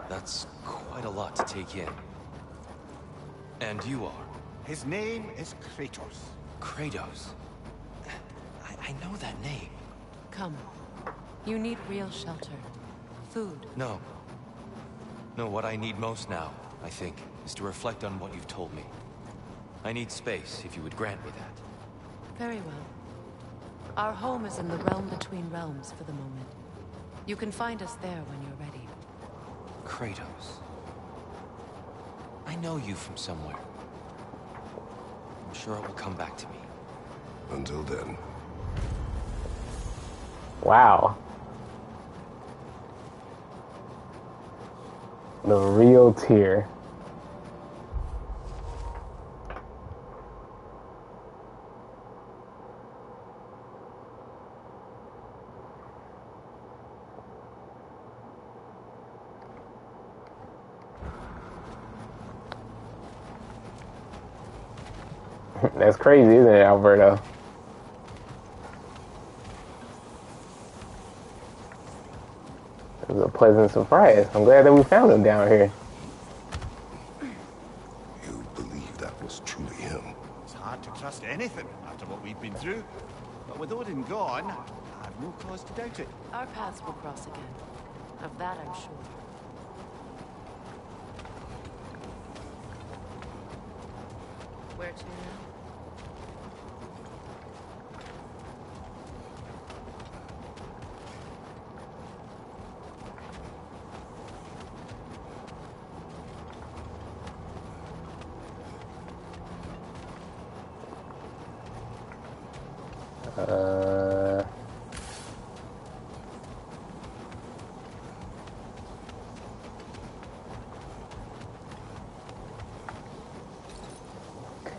That's quite a lot to take in. And you are? His name is Kratos. Kratos. I know that name. Come. You need real shelter. Food. No. No, what I need most now, I think, is to reflect on what you've told me. I need space, if you would grant me that. Very well. Our home is in the realm between realms for the moment. You can find us there when you're ready. Kratos. I know you from somewhere. I'm sure it will come back to me. Until then. Wow. The real Tyr. That's crazy, isn't it, Alberto? It was a pleasant surprise. I'm glad that we found him down here. we've been through. But with Odin gone, I've no cause to doubt it. Our paths will cross again. Of that I'm sure. Where to now?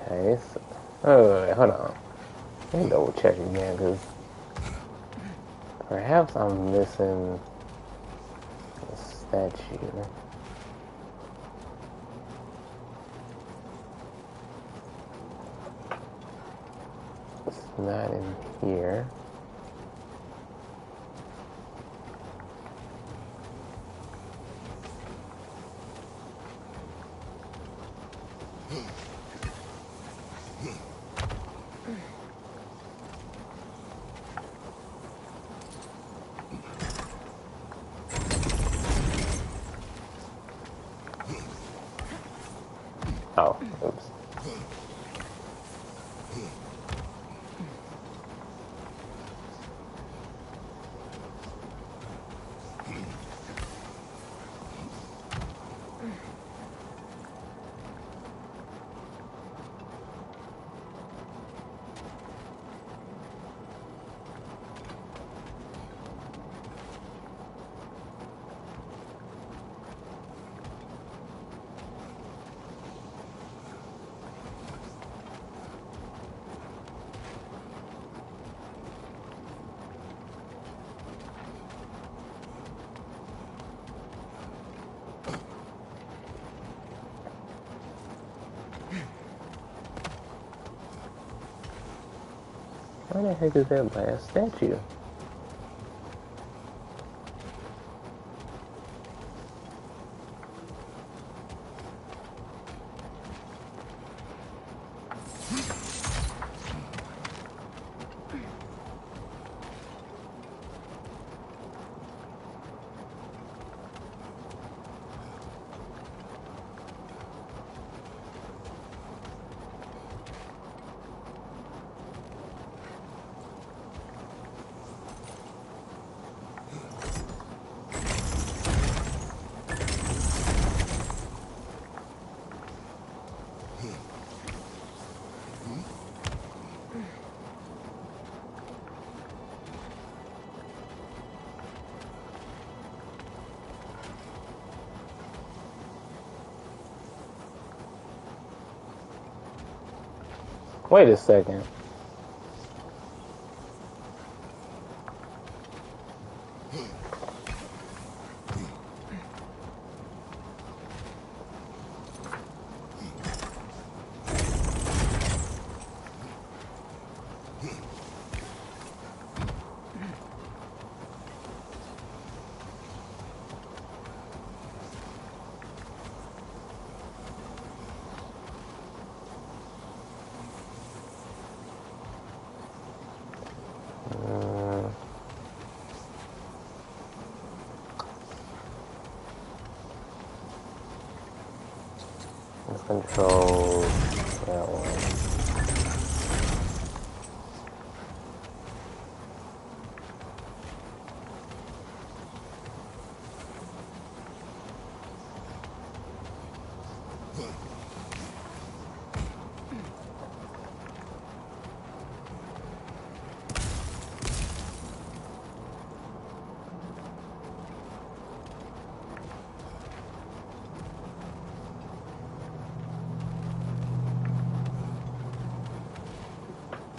Okay, so, oh, wait, hold on. Let me double check again, because perhaps I'm missing a statue. It's not in here. Oh, oops. Where the heck is that last statue? Wait a second. Let's control that one.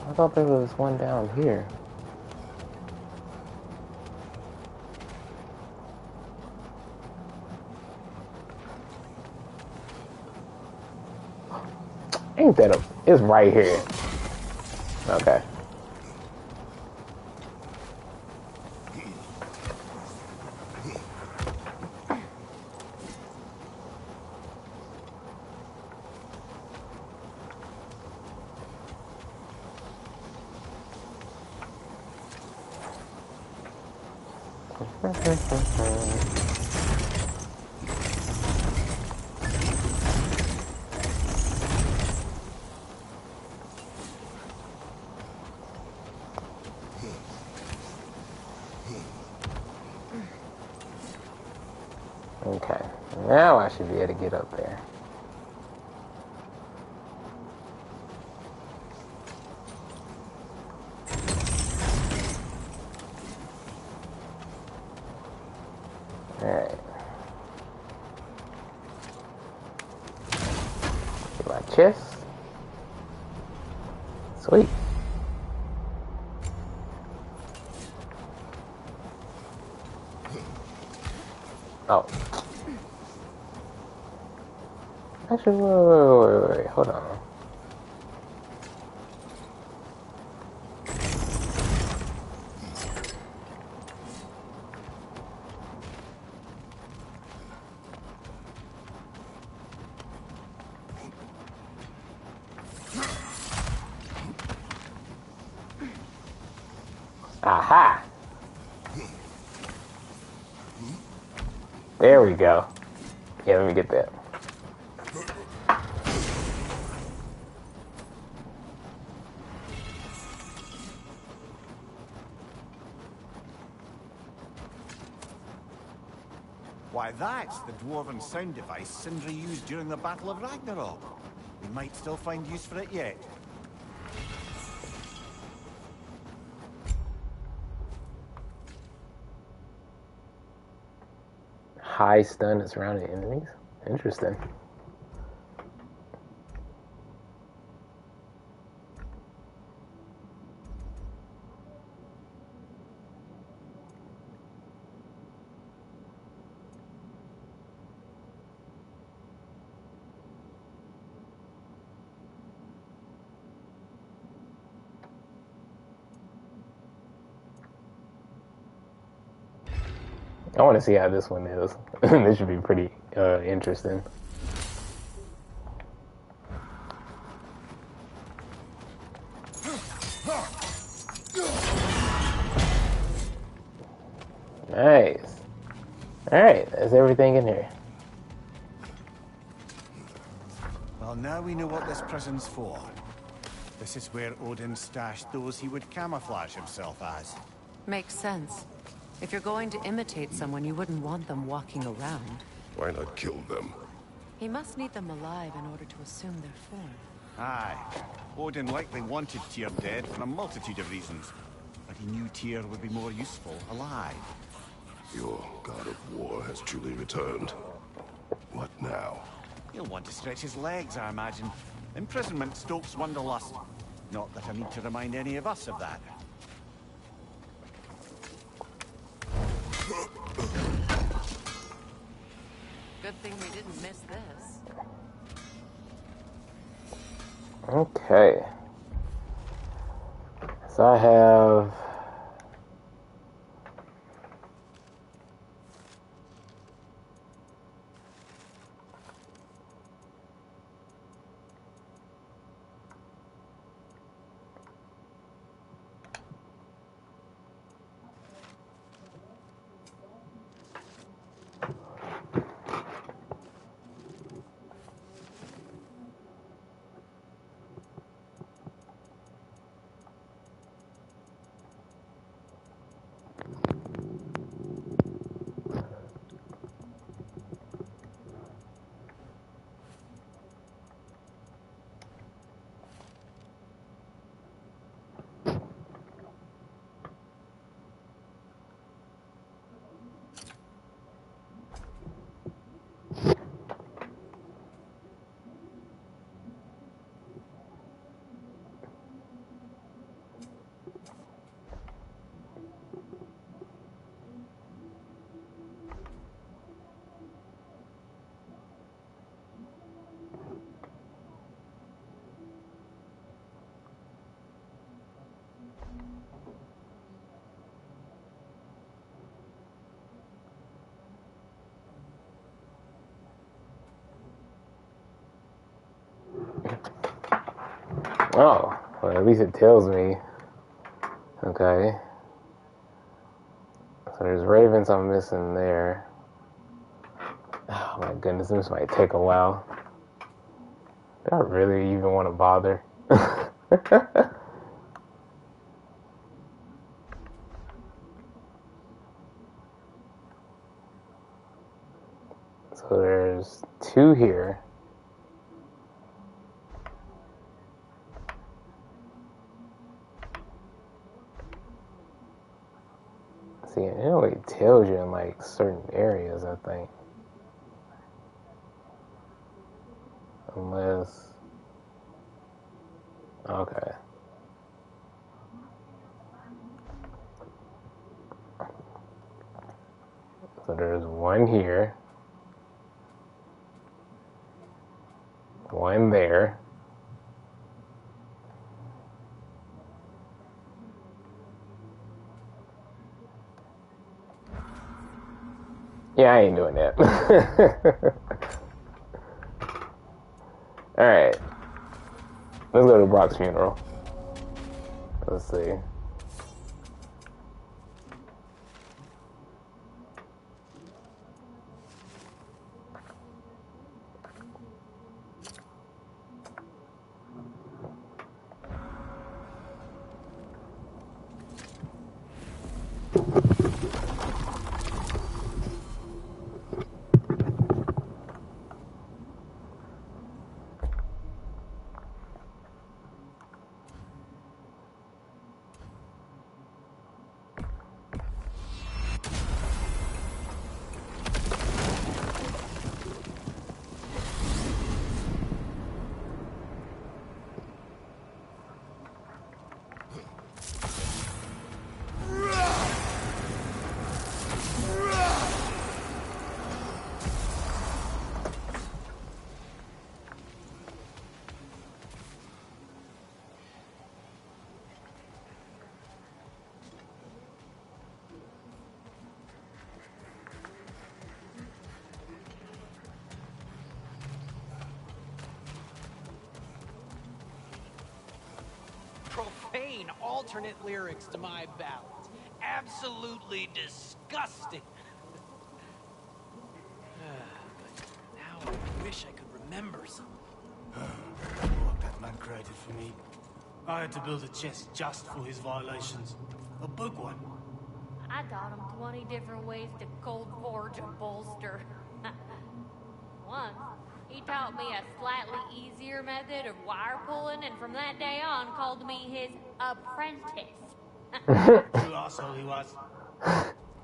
I thought there was one down here. Ain't that a... It's right here. Okay. Okay, now I should be able to get up there. Alright. Get my chest. Sweet. Oh. Actually, wait, hold on. Aha! There we go. Yeah, let me get that. Why, that's the dwarven sound device Sindri used during the Battle of Ragnarok. We might still find use for it yet. High stun is surrounding enemies. Interesting. I want to see how this one is. This should be pretty interesting. Nice. Alright, that's everything in here. Well, now we know what this prison's for. This is where Odin stashed those he would camouflage himself as. Makes sense. If you're going to imitate someone, you wouldn't want them walking around. Why not kill them? He must need them alive in order to assume their form. Aye. Odin likely wanted Tyr dead for a multitude of reasons. But he knew Tyr would be more useful alive. Your god of war has truly returned. What now? He'll want to stretch his legs, I imagine. Imprisonment stokes wanderlust. Not that I need to remind any of us of that. Good thing we didn't miss this. Okay. So I have... Oh, well, at least it tells me. Okay. So there's ravens I'm missing there. Oh my goodness, this might take a while. Do I really even want to bother? So there's 2 here. See, it only tells you in like certain areas, I think. Unless, okay. So there's 1 here. 1 there. Yeah, I ain't doing that. Alright. Let's go to Brock's funeral. Let's see. Profane alternate lyrics to my ballads. Absolutely disgusting. But now I wish I could remember some. What that man created for me. I had to build a chest just for his violations. A big one. I taught him 20 different ways to cold forge a bolster. Once, he taught me a slightly easier method of wire pulling, and from that day on called me his apprentice. True asshole he was.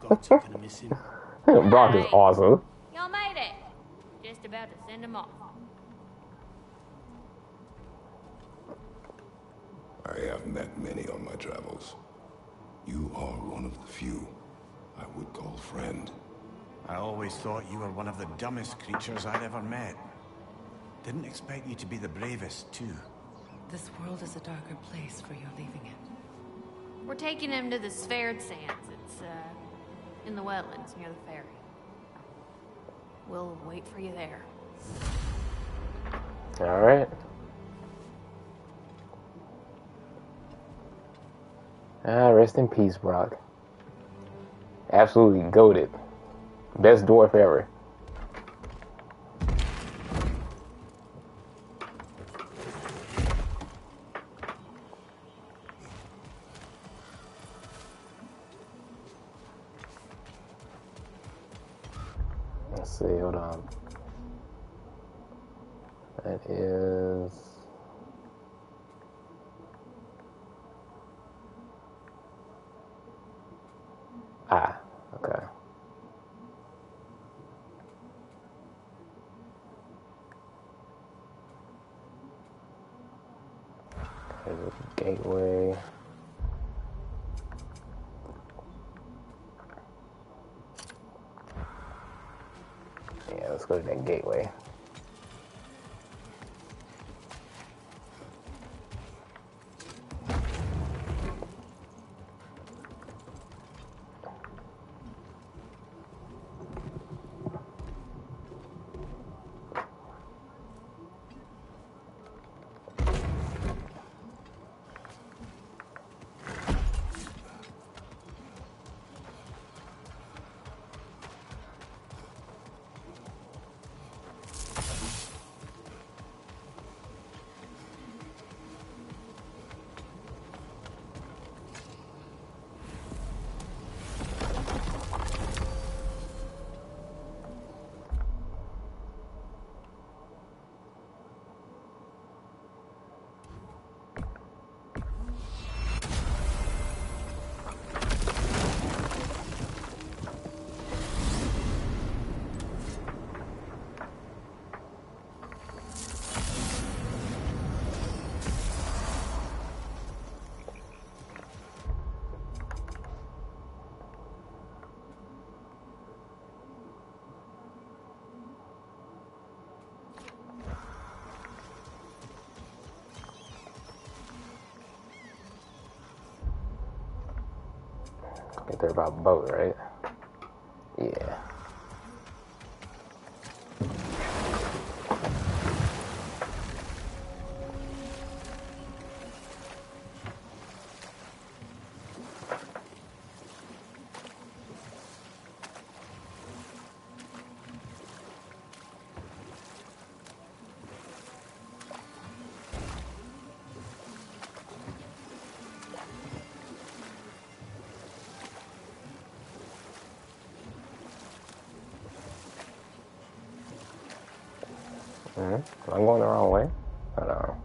God's gonna miss him. Brock is awesome. Y'all made it. Just about to send him off. I have met many on my travels. You are one of the few I would call friend. I always thought you were one of the dumbest creatures I'd ever met. Didn't expect you to be the bravest, too. This world is a darker place for you leaving it. We're taking him to the Sphered Sands. It's, in the wetlands near the ferry. We'll wait for you there. Alright. Rest in peace, Brock. Absolutely goated. Best dwarf ever. Let's see, hold on. That is... Ah, okay. There's a gateway. Yeah, let's go to that gateway. I think they're about boat, right? Yeah. Am I going the wrong way? Hold on.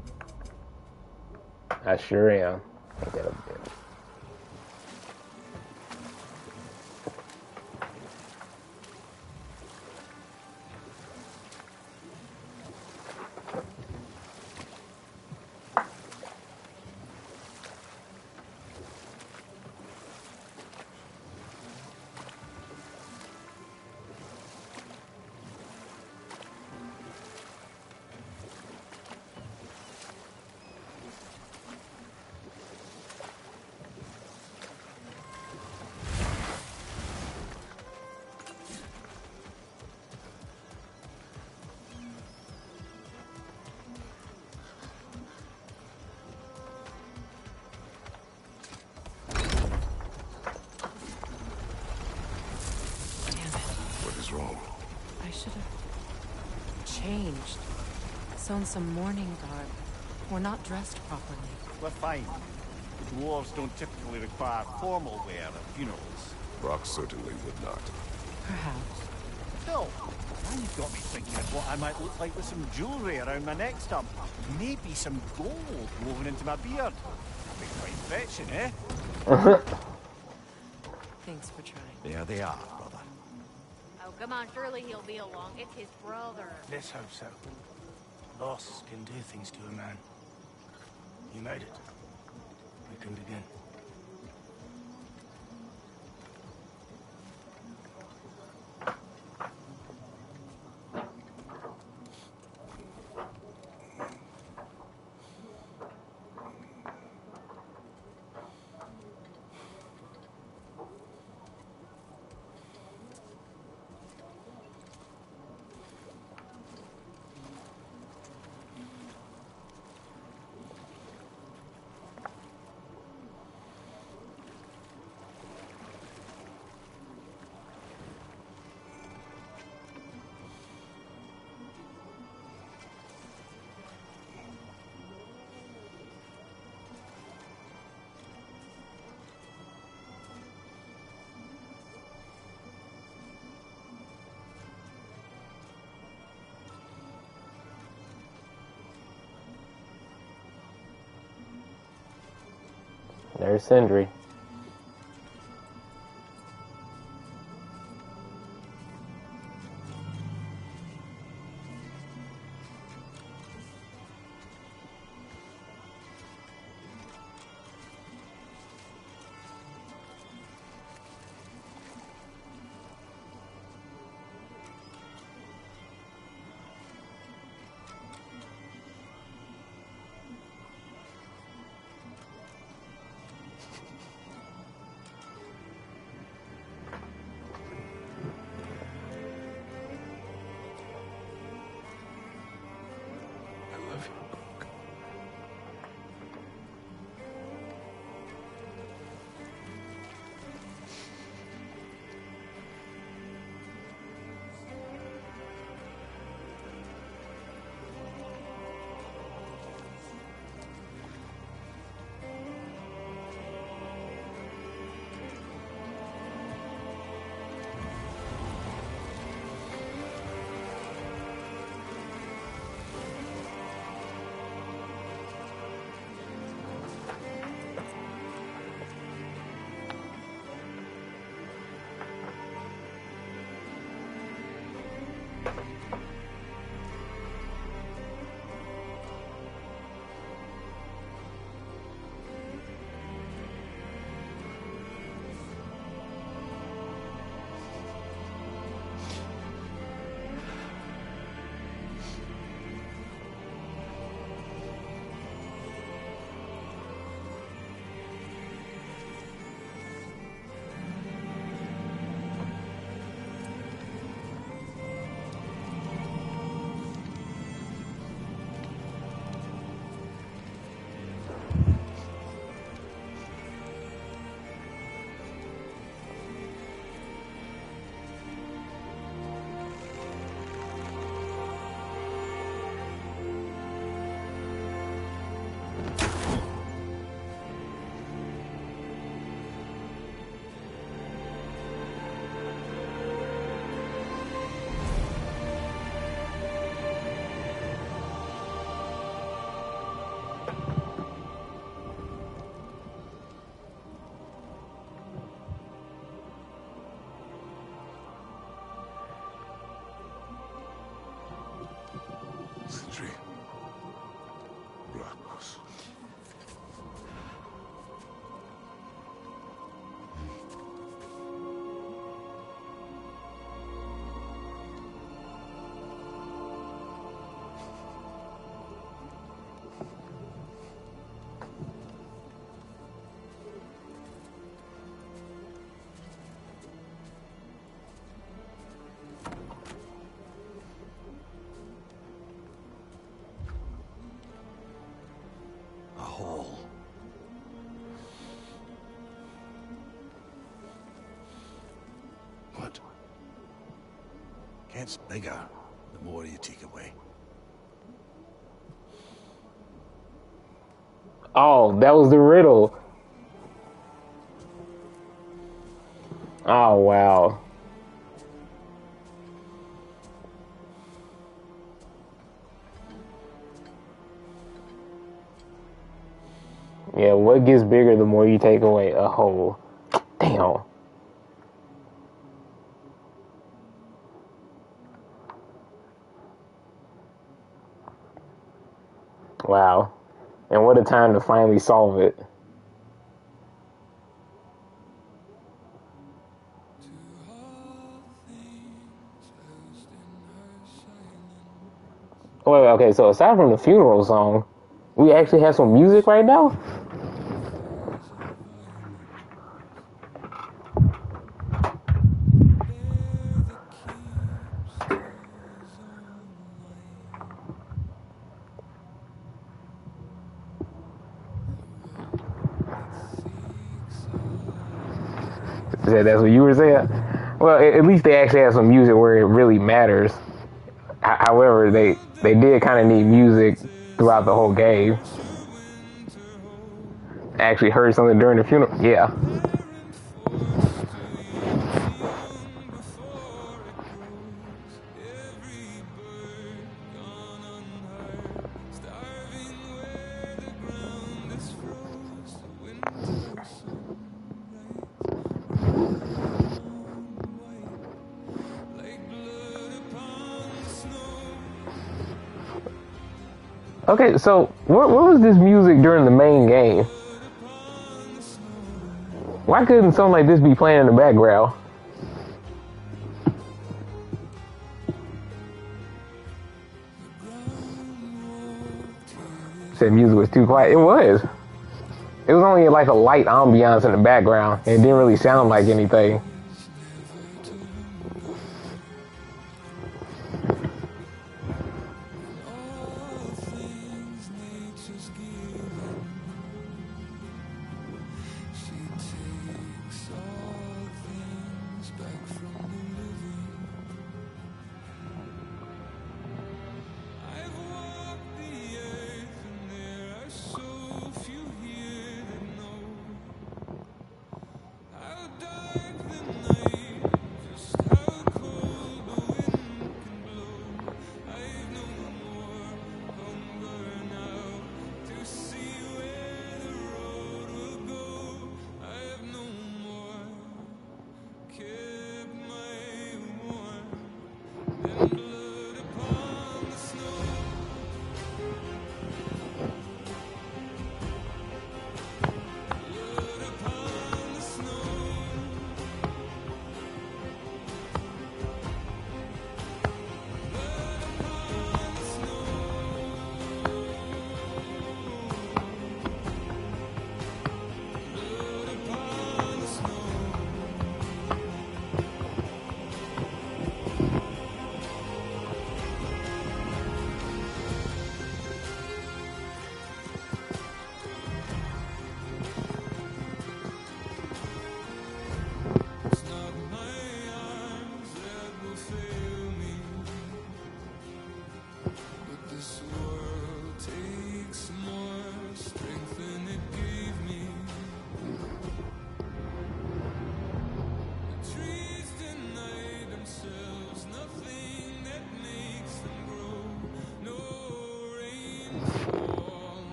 I sure am. I think that'll be it. Wrong. I should have changed. Sewn some mourning garb. We're not dressed properly. We're fine. Dwarves don't typically require formal wear at funerals. Rock certainly would not. Perhaps. Still, now you've got me thinking of what I might look like with some jewellery around my neck stump. Maybe some gold woven into my beard. That'd be quite fetching, eh? Thanks for trying. There they are, brother. Oh, come on, surely he'll be along. It's his brother. Let's hope so. Loss can do things to a man. You made it. We can begin. There's Sindri. Gets bigger the more you take away. Oh, that was the riddle. Oh, wow. Yeah, what gets bigger the more you take away? A hole. Damn. Wow. And what a time to finally solve it. Wait, okay, so aside from the funeral song, we actually have some music right now? That's what you were saying? Well, at least they actually have some music where it really matters. However, they did kind of need music throughout the whole game. I actually heard something during the funeral. Yeah. Okay, so what was this music during the main game? Why couldn't something like this be playing in the background? Said music was too quiet. It was. It was only like a light ambiance in the background. It didn't really sound like anything.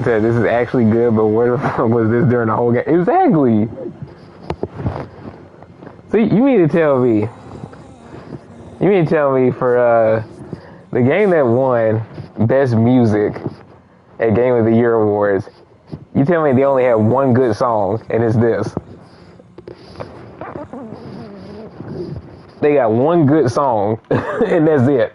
Said this is actually good, but where the fuck was this during the whole game? Exactly. See, you mean to tell me for the game that won Best Music at Game of the Year Awards, You tell me they only have one good song, and it's this. They got one good song, and that's it.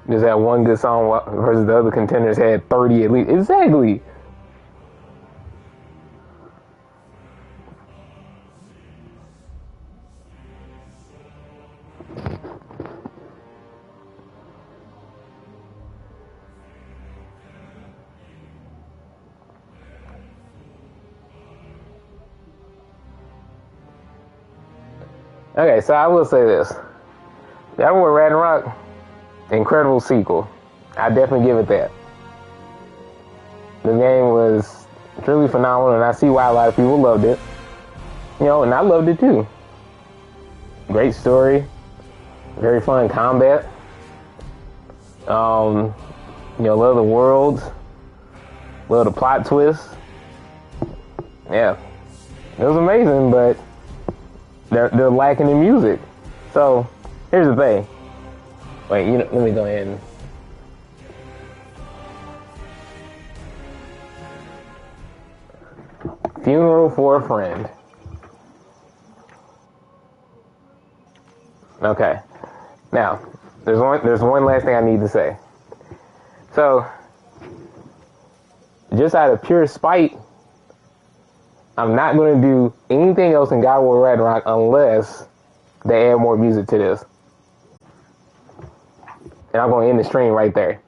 Just that one good song versus the other contenders had 30 at least. Exactly. Okay, so I will say this. That was Ragnarok. Incredible sequel. I definitely give it that. The game was truly phenomenal, and I see why a lot of people loved it. You know, and I loved it too. Great story. Very fun combat. You know, love the worlds. Love the plot twists. Yeah. It was amazing, but they're lacking in music. So, here's the thing. Wait, let me go ahead and... Funeral for a Friend. Okay. Now, there's one last thing I need to say. So, just out of pure spite, I'm not going to do anything else in God of War Ragnarok unless they add more music to this. And I'm going to end the stream right there.